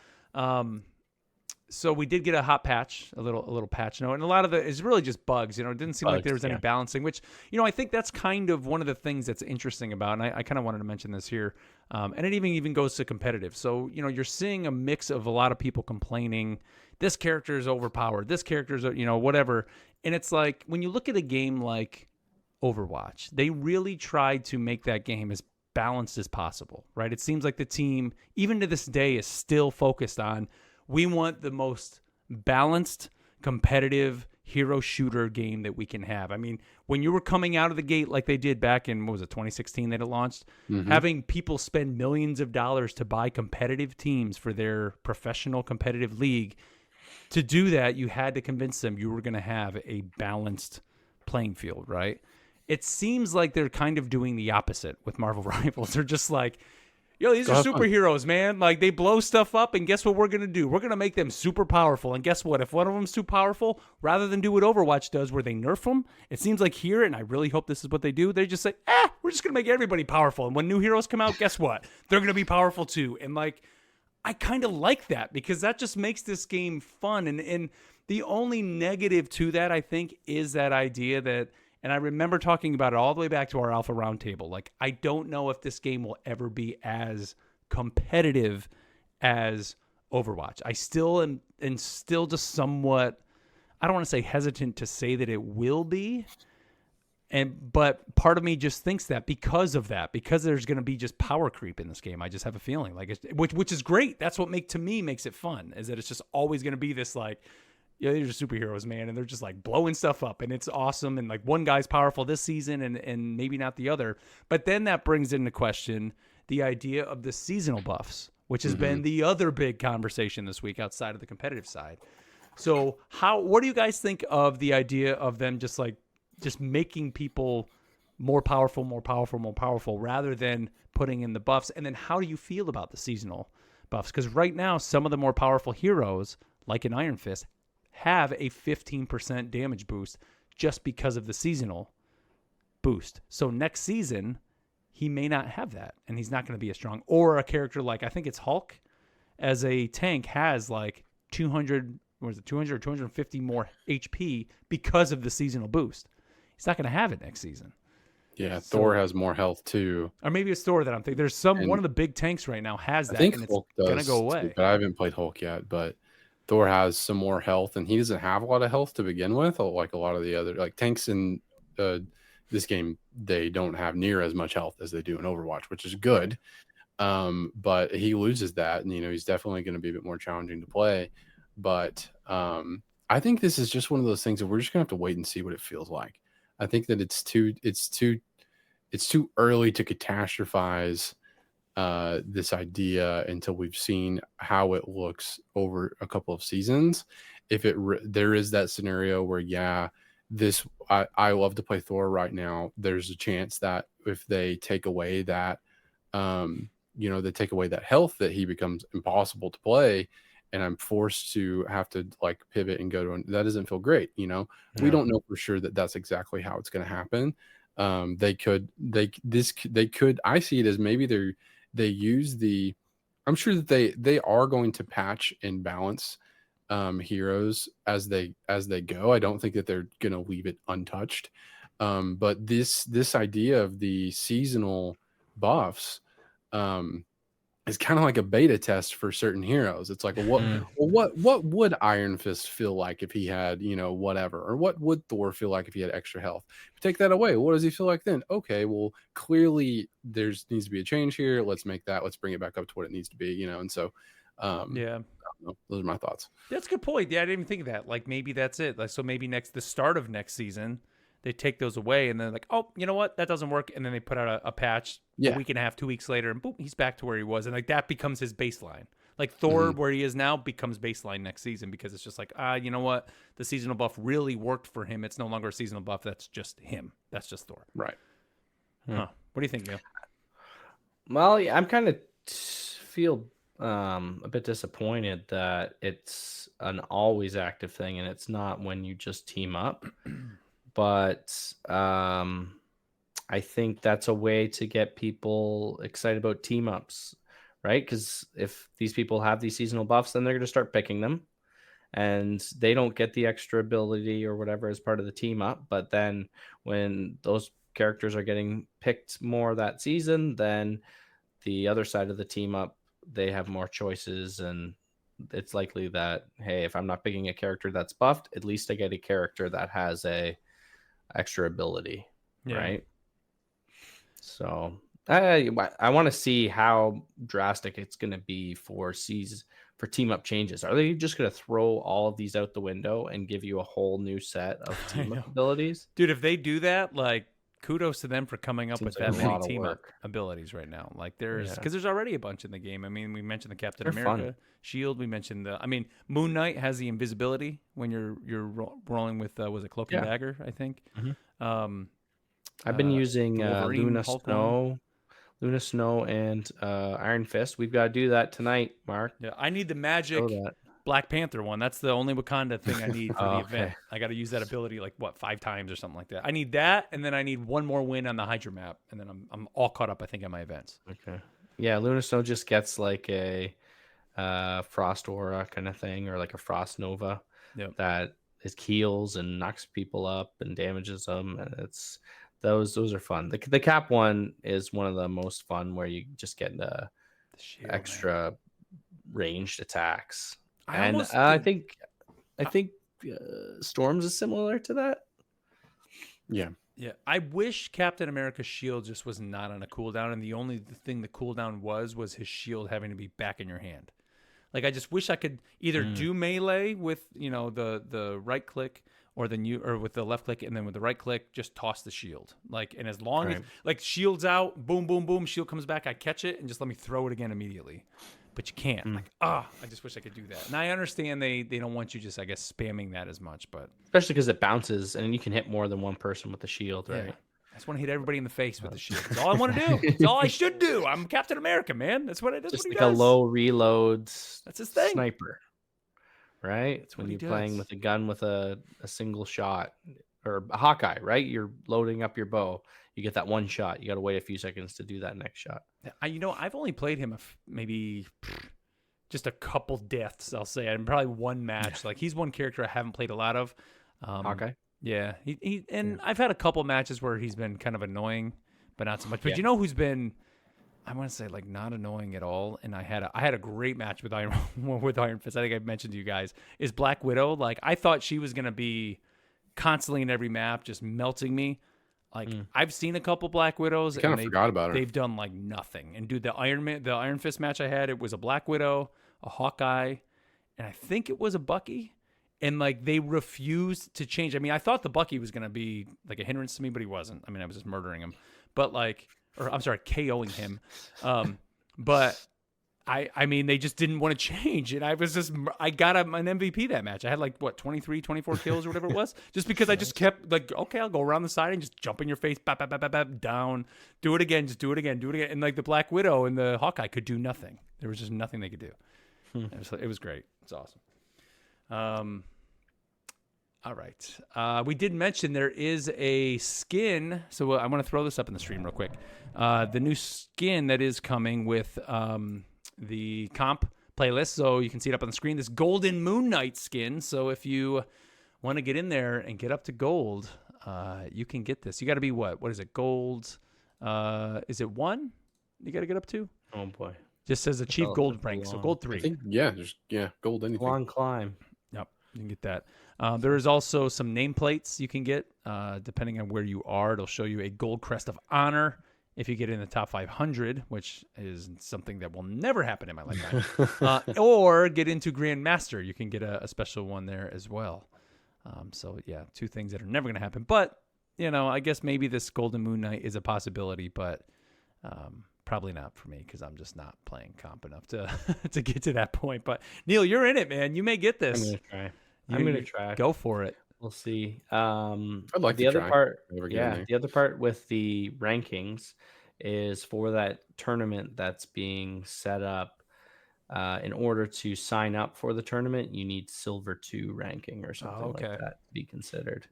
So we did get a hot patch, a little patch note, and a lot of it is really just bugs. It didn't seem like Bugs, there was any yeah. balancing, which I think that's kind of one of the things that's interesting about. And I kind of wanted to mention this here, and it even goes to competitive. So you're seeing a mix of a lot of people complaining this character is overpowered, this character is whatever, and it's like when you look at a game like Overwatch, they really tried to make that game as balanced as possible, right? It seems like the team, even to this day, is still focused on we want the most balanced, competitive hero shooter game that we can have. I mean, when you were coming out of the gate like they did back in, 2016 that it launched, having people spend millions of dollars to buy competitive teams for their professional competitive league, to do that, you had to convince them you were going to have a balanced playing field, right? It seems like they're kind of doing the opposite with Marvel Rivals. They're just like, these are superheroes, man. Like, they blow stuff up, and guess what we're going to do? We're going to make them super powerful. And guess what? If one of them's too powerful, rather than do what Overwatch does where they nerf them, it seems like here, and I really hope this is what they do, they just say, we're just going to make everybody powerful. And when new heroes come out, guess what? They're going to be powerful too. And, like, I kind of like that because that just makes this game fun. And the only negative to that, I think, is that idea that, and I remember talking about it all the way back to our Alpha Roundtable. Like, I don't know if this game will ever be as competitive as Overwatch. I still am still just somewhat, I don't want to say hesitant to say that it will be. But part of me just thinks that because there's going to be just power creep in this game. I just have a feeling like which is great. That's what makes it fun, is that it's just always going to be this like, these are superheroes, man, and they're just like blowing stuff up, and it's awesome. And like one guy's powerful this season, and maybe not the other. But then that brings into question the idea of the seasonal buffs, which has been the other big conversation this week outside of the competitive side. So what do you guys think of the idea of them just making people more powerful, rather than putting in the buffs? And then how do you feel about the seasonal buffs? Because right now, some of the more powerful heroes, like an Iron Fist, have a 15% damage boost just because of the seasonal boost. So next season, he may not have that, and he's not going to be as strong. Or a character like, I think it's Hulk, as a tank, has like 200 or 250 more HP because of the seasonal boost. He's not going to have it next season. Yeah, Thor has more health too. Or maybe it's Thor that I'm thinking. There's one of the big tanks right now has that, I think and Hulk it's does going to go away. too, but I haven't played Hulk yet. But Thor has some more health, and he doesn't have a lot of health to begin with, like a lot of the other tanks in this game. They don't have near as much health as they do in Overwatch, which is good. But he loses that, and he's definitely going to be a bit more challenging to play. But I think this is just one of those things that we're just going to have to wait and see what it feels like. I think that it's too early to catastrophize this idea until we've seen how it looks over a couple of seasons. If there is that scenario where, I love to play Thor right now, there's a chance that if they take away that, they take away that health, that he becomes impossible to play, and I'm forced to have to like pivot and go to that doesn't feel great. We don't know for sure that that's exactly how it's going to happen. They could, I see it as maybe they use I'm sure that they are going to patch and balance heroes as they go. I don't think that they're going to leave it untouched. But this idea of the seasonal buffs, is kind of like a beta test for certain heroes. It's like, what would Iron Fist feel like if he had, whatever, or what would Thor feel like if he had extra health? Take that away, what does he feel like then? Okay, well, clearly needs to be a change here. Let's bring it back up to what it needs to be, and so yeah, those are my thoughts. That's a good point. Yeah, I didn't even think of that. Like, maybe that's it. Like, so maybe the start of next season, they take those away, and then like, oh, you know what, that doesn't work, and then they put out a patch a week and a half, 2 weeks later, and boom, he's back to where he was, and like that becomes his baseline. Like Thor, where he is now, becomes baseline next season because it's just like, you know what? The seasonal buff really worked for him. It's no longer a seasonal buff. That's just him. That's just Thor. Right. Huh. What do you think, Neil? Well, yeah, I'm kind of feel a bit disappointed that it's an always active thing and it's not when you just team up. But I think that's a way to get people excited about team ups, right? Because if these people have these seasonal buffs, then they're going to start picking them, and they don't get the extra ability or whatever as part of the team up. But then when those characters are getting picked more that season, then the other side of the team up, they have more choices, and it's likely that, hey, if I'm not picking a character that's buffed, at least I get a character that has a extra ability, right? So I want to see how drastic it's going to be for team up changes. Are they just going to throw all of these out the window and give you a whole new set of team up abilities? Dude, if they do that, like, kudos to them for coming up with Seems like that a many lot of team up work. abilities right now. Like, because there's already a bunch in the game. I mean, we mentioned the Captain They're America fun. shield. We mentioned Moon Knight has the invisibility when you're rolling with was it Cloak and Dagger? I think. I've been using Wolverine, Luna Hulk Snow, and Iron Fist. We've got to do that tonight, Mark. Yeah, I need the magic Show that. Black Panther one. That's the only Wakanda thing I need for the Okay. event. I got to use that ability like 5 times or something like that. I need that, and then I need one more win on the Hydra map, and then I'm all caught up. I think on my events. Okay. Yeah, Luna Snow just gets like a Frost Aura kind of thing, or like a Frost Nova that is heals and knocks people up and damages them, and it's those are fun. The Cap one is one of the most fun, where you just get the Shield, extra ranged attacks. I think Storms is similar to that. Yeah. Yeah, I wish Captain America's shield just was not on a cooldown, and the only thing the cooldown was his shield having to be back in your hand. Like, I just wish I could either do melee with the right click or with the left click, and then with the right click just toss the shield. Like, and as long as like shield's out, boom, boom, boom, shield comes back, I catch it and just let me throw it again immediately. But you can't. Like, I just wish I could do that. And I understand they don't want you just, I guess, spamming that as much, but Especially because it bounces and you can hit more than one person with the shield, right? yeah. I just want to hit everybody in the face with the shield. That's all I want to do. That's all I should do. I'm Captain America, man. That's what Just he like does. a low reload That's his thing. sniper, right? That's When what he you're playing does. with a gun with a single shot, or a Hawkeye, right? You're loading up your bow. You get that one shot. You got to wait a few seconds to do that next shot. I've only played him maybe just a couple deaths, I'll say, and probably one match. Like, he's one character I haven't played a lot of. Hawkeye. Yeah, I've had a couple matches where he's been kind of annoying, but not so much. But Yeah. you know who's been, I want to say, like, not annoying at all, and I had a great match with Iron Fist. I think I've mentioned to you guys, is Black Widow. Like, I thought she was gonna be constantly in every map, just melting me. Like, I've seen a couple Black Widows, I kind of forgot about her. they've done like nothing. And dude, the Iron Fist match I had, it was a Black Widow, a Hawkeye, and I think it was a Bucky. And like, they refused to change. I mean, I thought the Bucky was gonna be like a hindrance to me, but he wasn't. I mean, I was just murdering him. But like, or I'm sorry, KOing him. But I mean, they just didn't want to change. And I got an MVP that match. I had like, 23, 24 kills or whatever it was. Just because I just kept like, okay, I'll go around the side and just jump in your face, bap, bap, bap, bap, bap, down, do it again, just do it again, do it again. And like, the Black Widow and the Hawkeye could do nothing. There was just nothing they could do. It was great. It's awesome. All right. We did mention there is a skin. So I want to throw this up in the stream real quick. The new skin that is coming with the comp playlist. So you can see it up on the screen. This Golden Moon Knight skin. So if you want to get in there and get up to gold, you can get this. You got to be what? What is it? Gold. Is it 1? You got to get up to? Oh boy, Just says achieve Oh, gold that's rank. So long. gold I 3. think, gold anything. long climb. Yep, you can get that. There is also some nameplates you can get, depending on where you are. It'll show you a gold crest of honor if you get in the top 500, which is something that will never happen in my lifetime. Or get into Grandmaster. You can get a special one there as well. So, yeah, 2 things that are never going to happen. But, I guess maybe this Golden Moon Knight is a possibility. But Probably not for me because I'm just not playing comp enough to to get to that point. But Neil, you're in it, man. You may get I'm this. gonna try. I'm gonna try. Go for it. We'll see. I'd like The to other try. part, Never get in yeah, there. the other part with the rankings is for that tournament that's being set up. In order to sign up for the tournament, you need silver 2 ranking or something okay. like that to be considered.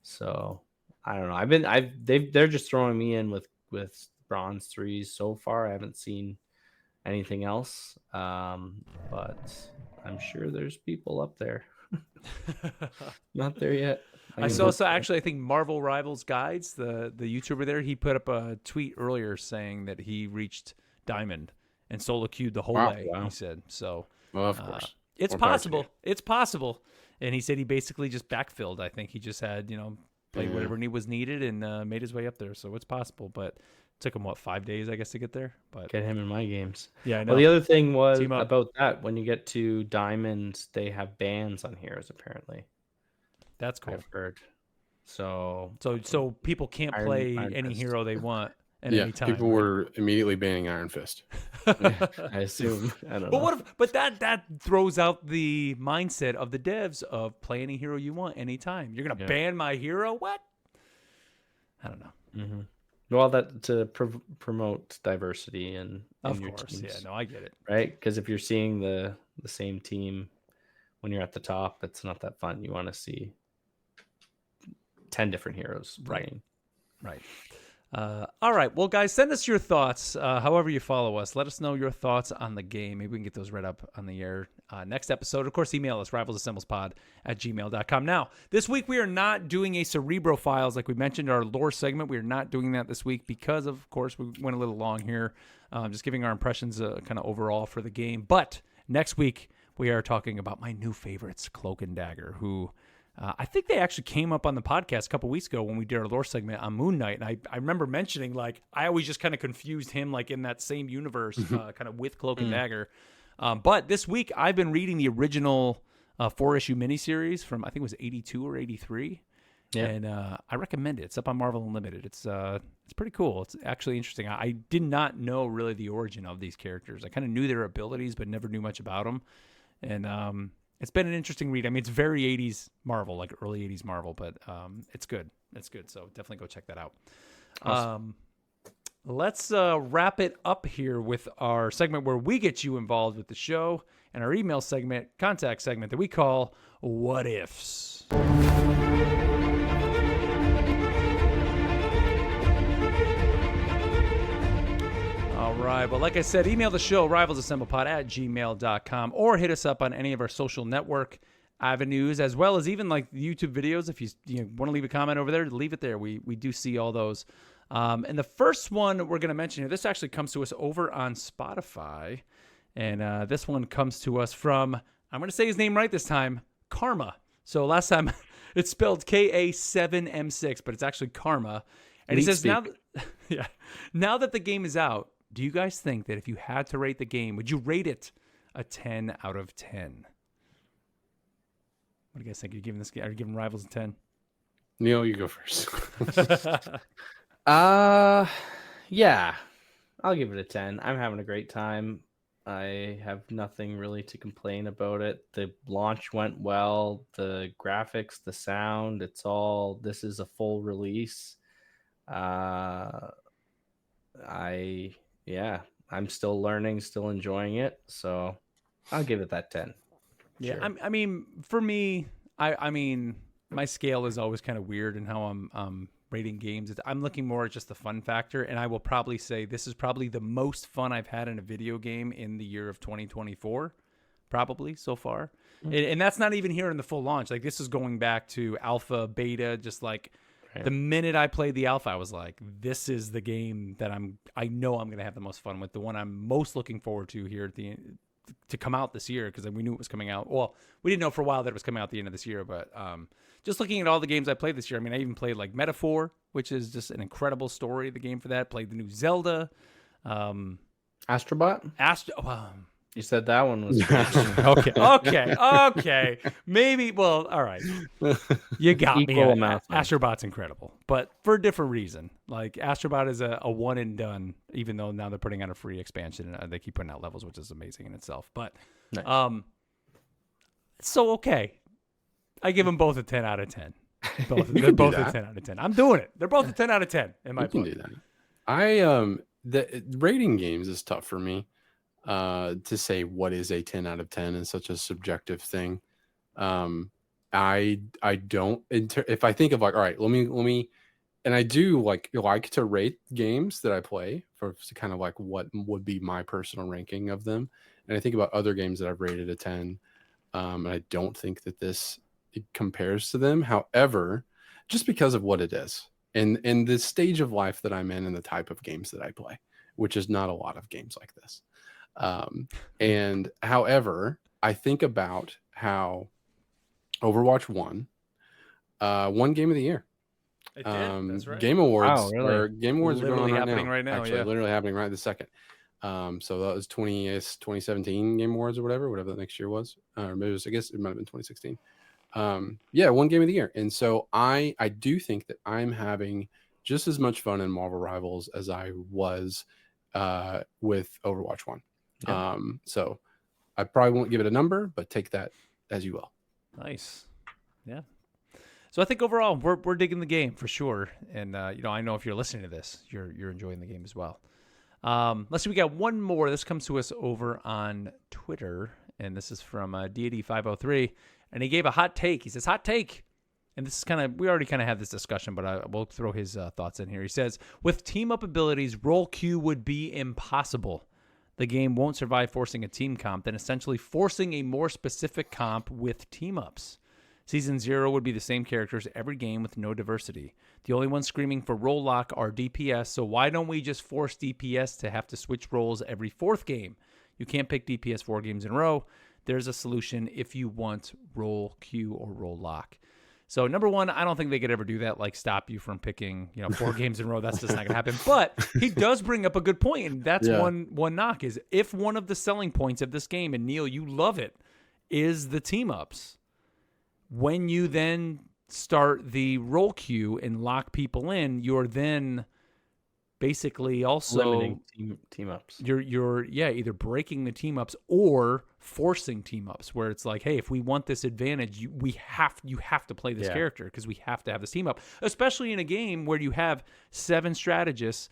So I don't know. They're just throwing me in with bronze 3s so far. I haven't seen anything else, but I'm sure there's people up there. Not there yet. I saw actually I think Marvel Rivals Guides, the YouTuber there, he put up a tweet earlier saying that he reached Diamond and solo queued the whole way. Wow. He said so. Well, of course. It's More power to possible. you. It's possible. And he said he basically just backfilled. I think he just had played Yeah. whatever was needed and made his way up there. So it's possible, but took him 5 days I guess to get there. But Get him in my games. yeah, I know. Well, the other thing was Team up. about that. When you get to diamonds, they have bans on heroes. Apparently, That's cool. I've heard. So So people can't Iron- play Iron any Fist. hero they want at Yeah, any time. people were immediately banning Iron Fist. I assume. I don't But know. what if? But that throws out the mindset of the devs of play any hero you want anytime. You're gonna Yeah. ban my hero? What? I don't know. Mm-hmm. Well, that to promote diversity in Of your course, teams, yeah. No, I get it. right? Because if you're seeing the same team when you're at the top, it's not that fun. You want to see 10 different heroes Right. playing. Right. All right. Well, guys, send us your thoughts. However you follow us, let us know your thoughts on the game. Maybe we can get those read up on the air next episode. Of course, email us, rivalsassemblepod@gmail.com. Now, this week we are not doing a Cerebro Files like we mentioned, our lore segment. We are not doing that this week because, of course, we went a little long here, just giving our impressions kind of overall for the game. But next week, we are talking about my new favorites, Cloak and Dagger, who... I think they actually came up on the podcast a couple weeks ago when we did our lore segment on Moon Knight. And I remember mentioning, like, I always just kind of confused him, like, in that same universe, kind of with Cloak and Dagger. But this week, I've been reading the original 4-issue miniseries from, I think it was 82 or 83. Yeah. And I recommend it. It's up on Marvel Unlimited. It's pretty cool. It's actually interesting. I did not know really the origin of these characters. I kind of knew their abilities, but never knew much about them. And it's been an interesting read. I mean, it's very 80s Marvel, like early 80s Marvel, but it's good. It's good. So definitely go check that out. Awesome. Let's wrap it up here with our segment where we get you involved with the show and our email segment, contact segment that we call What Ifs. All right. Well, like I said, email the show, rivalsassemblepod@gmail.com, or hit us up on any of our social network avenues, as well as even like YouTube videos. If you want to leave a comment over there, leave it there. We do see all those. And the first one we're going to mention here, this actually comes to us over on Spotify. And this one comes to us from, I'm going to say his name right this time, Karma. So last time it's spelled KA7M6, but it's actually Karma. And he says, now that the game is out, do you guys think that if you had to rate the game, would you rate it a 10 out of 10? What do you guys think? Are you giving Rivals a 10? Neil, you go first. Yeah, I'll give it a 10. I'm having a great time. I have nothing really to complain about it. The launch went well. The graphics, the sound, this is a full release. I'm still learning, still enjoying it. So I'll give it that 10. Yeah, Sure. I mean, for me, I mean, my scale is always kind of weird in how I'm rating games. I'm looking more at just the fun factor, and I will probably say this is probably the most fun I've had in a video game in the year of 2024, probably so far. And that's not even here in the full launch. Like, this is going back to alpha, beta, just like the minute I played the alpha, I was like, this is the game that I know I'm going to have the most fun with, the one I'm most looking forward to here to come out this year, because we knew it was coming out. Well, we didn't know for a while that it was coming out at the end of this year, but just looking at all the games I played this year, I mean, I even played like Metaphor, which is just an incredible story, the game for that. Played the new Zelda. Astrobot? You said that one was Okay. Maybe. Well, all right. You got Equal me. amount. Astrobot's incredible, but for a different reason. Like Astrobot is a one and done, even though now they're putting out a free expansion and they keep putting out levels, which is amazing in itself. But, Nice. so okay, I give them both a 10 out of 10. They're both a 10 out of 10. I'm doing it. They're both a 10 out of 10 in my You can book. do that. The rating games is tough for me to say what is a 10 out of 10 is such a subjective thing. I don't if I think of like, all right, let me and I do like to rate games that I play for kind of like what would be my personal ranking of them. And I think about other games that I've rated a 10. And I don't think that it compares to them. However, just because of what it is and the stage of life that I'm in and the type of games that I play, which is not a lot of games like this. And however, I think about how Overwatch won Game of the Year. It did. That's right. Game Awards. Wow, really? Or Game Awards are Literally going on happening right now, Actually, yeah. literally happening right this second. So that was 2017 Game Awards or whatever the next year was. Or maybe I guess it might have been 2016. Yeah, one Game of the Year. And so I do think that I'm having just as much fun in Marvel Rivals as I was with Overwatch 1. Yeah. So I probably won't give it a number, but take that as you will. Nice. Yeah. So I think overall we're digging the game for sure. And I know if you're listening to this, you're enjoying the game as well. Let's see, we got one more. This comes to us over on Twitter, and this is from Deity503, and he gave a hot take. He says, hot take. And this is we already kind of had this discussion, but we'll throw his thoughts in here. He says, with team-up abilities, role queue would be impossible. The game won't survive forcing a team comp, then essentially forcing a more specific comp with team-ups. Season 0 would be the same characters every game with no diversity. The only ones screaming for role lock are DPS, so why don't we just force DPS to have to switch roles every 4th game? You can't pick DPS 4 games in a row. There's a solution if you want role queue or role lock. So number one, I don't think they could ever do that, like stop you from picking 4 games in a row. That's just not going to happen. But he does bring up a good point, and that's one knock is if one of the selling points of this game, and Neil, you love it, is the team-ups. When you then start the role queue and lock people in, you're then basically also limiting team ups. You're either breaking the team ups or forcing team ups, where it's like, hey, if we want this advantage, you have to play this character because we have to have this team up, especially in a game where you have 7 strategists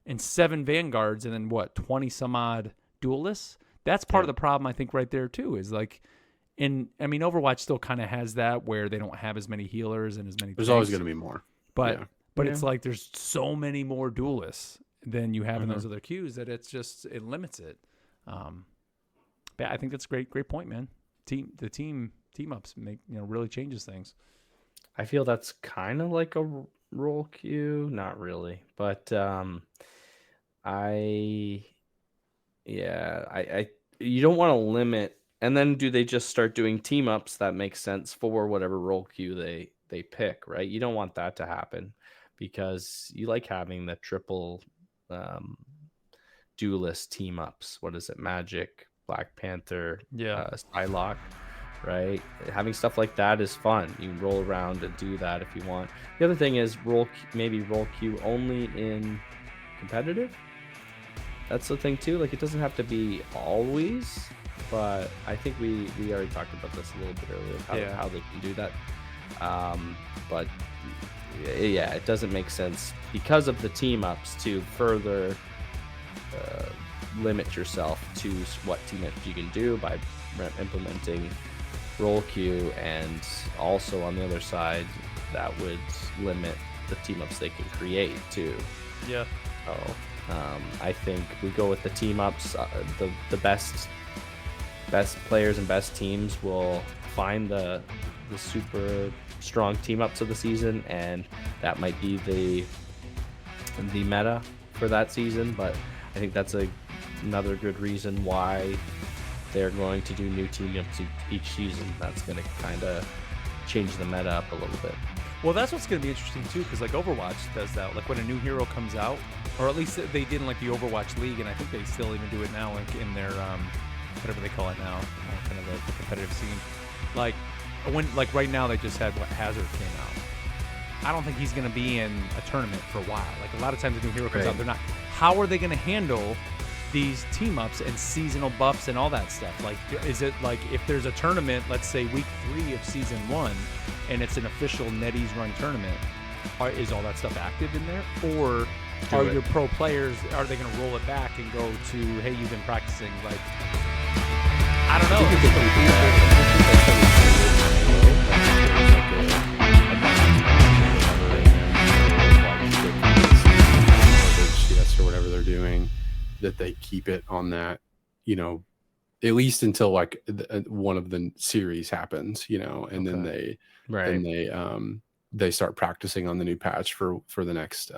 and 7 vanguards and then 20 some odd duelists. That's part of the problem, I think, right there too, is like. Overwatch still kind of has that where they don't have as many healers and as many. There's always going to be more, but it's like there's so many more duelists than you have in those other queues that it limits it. But I think that's a great point, man. The team ups make really changes things. I feel that's kind of like a role queue, not really, but I you don't want to limit. And then do they just start doing team ups that make sense for whatever role queue they pick, right? You don't want that to happen because you like having the triple duelist team ups. What is it? Magic, Black Panther, Psylocke, right? Having stuff like that is fun. You can roll around and do that if you want. The other thing is maybe role queue only in competitive. That's the thing too. Like it doesn't have to be always. But I think we already talked about this a little bit earlier, how they can do that. But it doesn't make sense because of the team ups to further limit yourself to what team ups you can do by implementing role queue, and also on the other side that would limit the team ups they can create too. Yeah. So I think we go with the team ups. The best players and best teams will find the super strong team ups of the season, and that might be the meta for that season. But I think that's another good reason why they're going to do new team ups each season. That's going to kind of change the meta up a little bit. Well, that's what's going to be interesting too, because like Overwatch does that. Like when a new hero comes out, or at least they did in like the Overwatch League, and I think they still even do it now, like in their whatever they call it now, kind of the competitive scene. Like right now they just had Hazard came out. I don't think he's going to be in a tournament for a while. Like a lot of times a new hero comes out, they're not. How are they going to handle these team ups and seasonal buffs and all that stuff? Like, is it like if there's a tournament, let's say week 3 of season 1, and it's an official NetEase run tournament, is all that stuff active in there, or are your pro players, are they going to roll it back and go to, hey, you've been practicing? Like, I don't or whatever they're doing, that they keep it on that, you know, at least until like one of the series happens, you know, and then they start practicing on the new patch for the next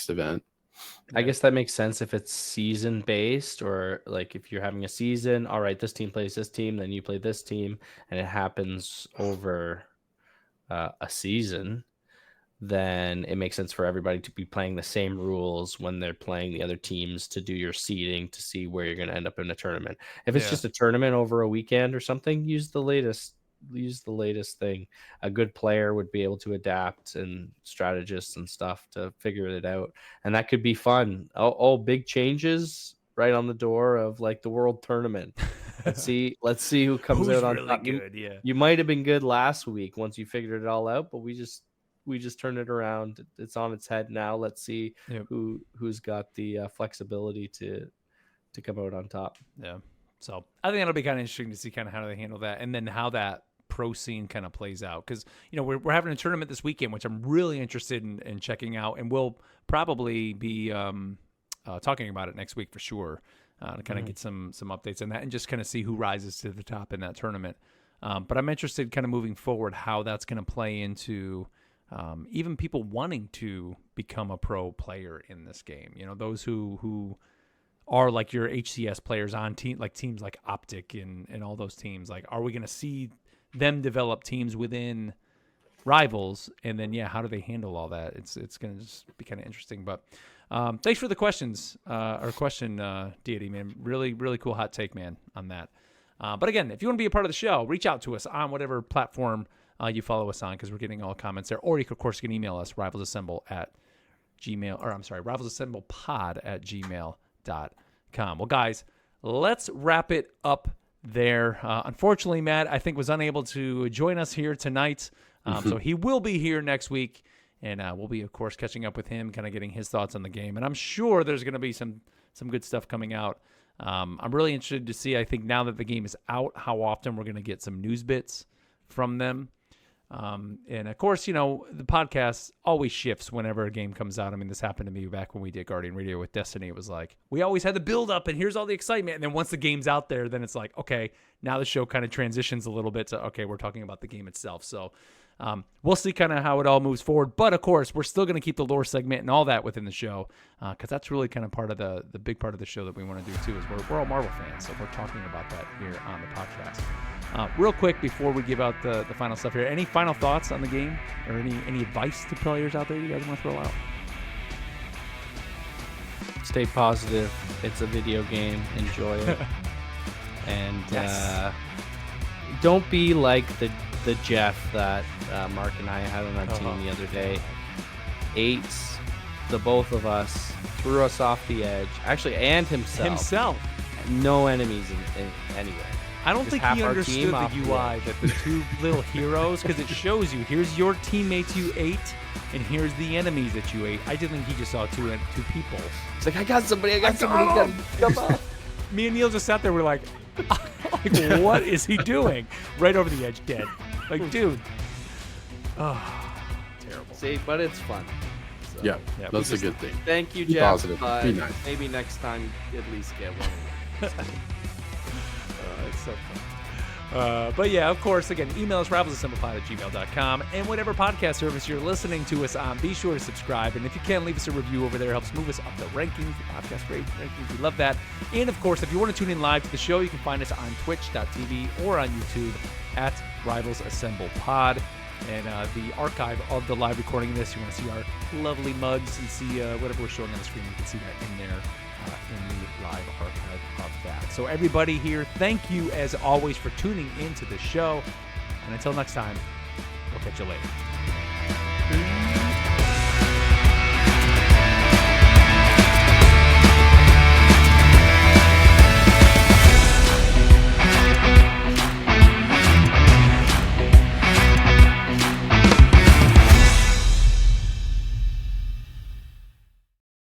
event. I guess that makes sense if it's season based, or like if you're having a season, all right, this team plays this team, then you play this team, and it happens over a season, then it makes sense for everybody to be playing the same rules when they're playing the other teams to do your seeding to see where you're going to end up in a tournament. If it's just a tournament over a weekend or something, use the latest thing. A good player would be able to adapt, and strategists and stuff to figure it out, and that could be fun. Oh, big changes right on the door of like the world tournament. Let's see who comes out on really top. good. You might have been good last week once you figured it all out, but we just turned it around. It's on its head now. Let's see who's got the flexibility to come out on top. Yeah. So I think that'll be kind of interesting to see kind of how they handle that, and then how that pro scene kind of plays out. Because, you know, we're having a tournament this weekend, which I'm really interested in checking out, and we'll probably be talking about it next week for sure, to kind of get some updates on that and just kind of see who rises to the top in that tournament. But I'm interested kind of moving forward how that's going to play into even people wanting to become a pro player in this game. You know, those who are like your HCS players on teams like Optic and all those teams. Like, are we going to see them develop teams within Rivals? And then, how do they handle all that? It's going to just be kind of interesting. But thanks for the questions, or question, Deity, man. Really, really cool hot take, man, on that. But again, if you want to be a part of the show, reach out to us on whatever platform you follow us on, because we're getting all comments there. Or you, of course, can email us, rivalsassemblepod@gmail.com. Well, guys, let's wrap it up there. Unfortunately, Matt, I think, was unable to join us here tonight. So he will be here next week, and we'll be, of course, catching up with him, kind of getting his thoughts on the game. And I'm sure there's going to be some good stuff coming out. I'm really interested to see, I think, now that the game is out, how often we're going to get some news bits from them. And of course, you know, the podcast always shifts whenever a game comes out. I mean, this happened to me back when we did Guardian Radio with Destiny. It was like, we always had the build up and here's all the excitement. And then once the game's out there, then it's like, okay, now the show kind of transitions a little bit to, okay, we're talking about the game itself. So, we'll see kind of how it all moves forward. But of course, we're still going to keep the lore segment and all that within the show, because that's really kind of part of the big part of the show that we want to do too, is we're all Marvel fans. So we're talking about that here on the podcast. Real quick before we give out the final stuff here, any final thoughts on the game, or any advice to players out there you guys want to throw out? Stay positive. It's a video game. Enjoy it. And don't be like the Jeff that Mark and I had on our team the other day. Ates, the both of us, threw us off the edge. Actually, and himself. No enemies in anywhere. I don't think he understood the UI, that the two little heroes, because it shows you, here's your teammates you ate, and here's the enemies that you ate. I did think he just saw two people. It's like, I got somebody. Come on. Me and Neil just sat there, we're like, what is he doing? Right over the edge, dead. Like, dude. Oh, terrible. See, but it's fun. So, yeah, that's a good thing. Thank you, Be Jeff. positive. Be nice. Maybe next time, at least get one. It's so fun. But yeah, of course, again, email us, rivalsassemblepod@gmail.com, and whatever podcast service you're listening to us on, be sure to subscribe. And if you can, leave us a review over there. It helps move us up the rankings, the podcast rankings. We love that. And of course, if you want to tune in live to the show, you can find us on twitch.tv or on YouTube at Rivals Assemble Pod. And the archive of the live recording of this, you want to see our lovely mugs and see whatever we're showing on the screen, you can see that in there in the live archive of that. So everybody here, thank you as always for tuning into the show. And until next time, we'll catch you later.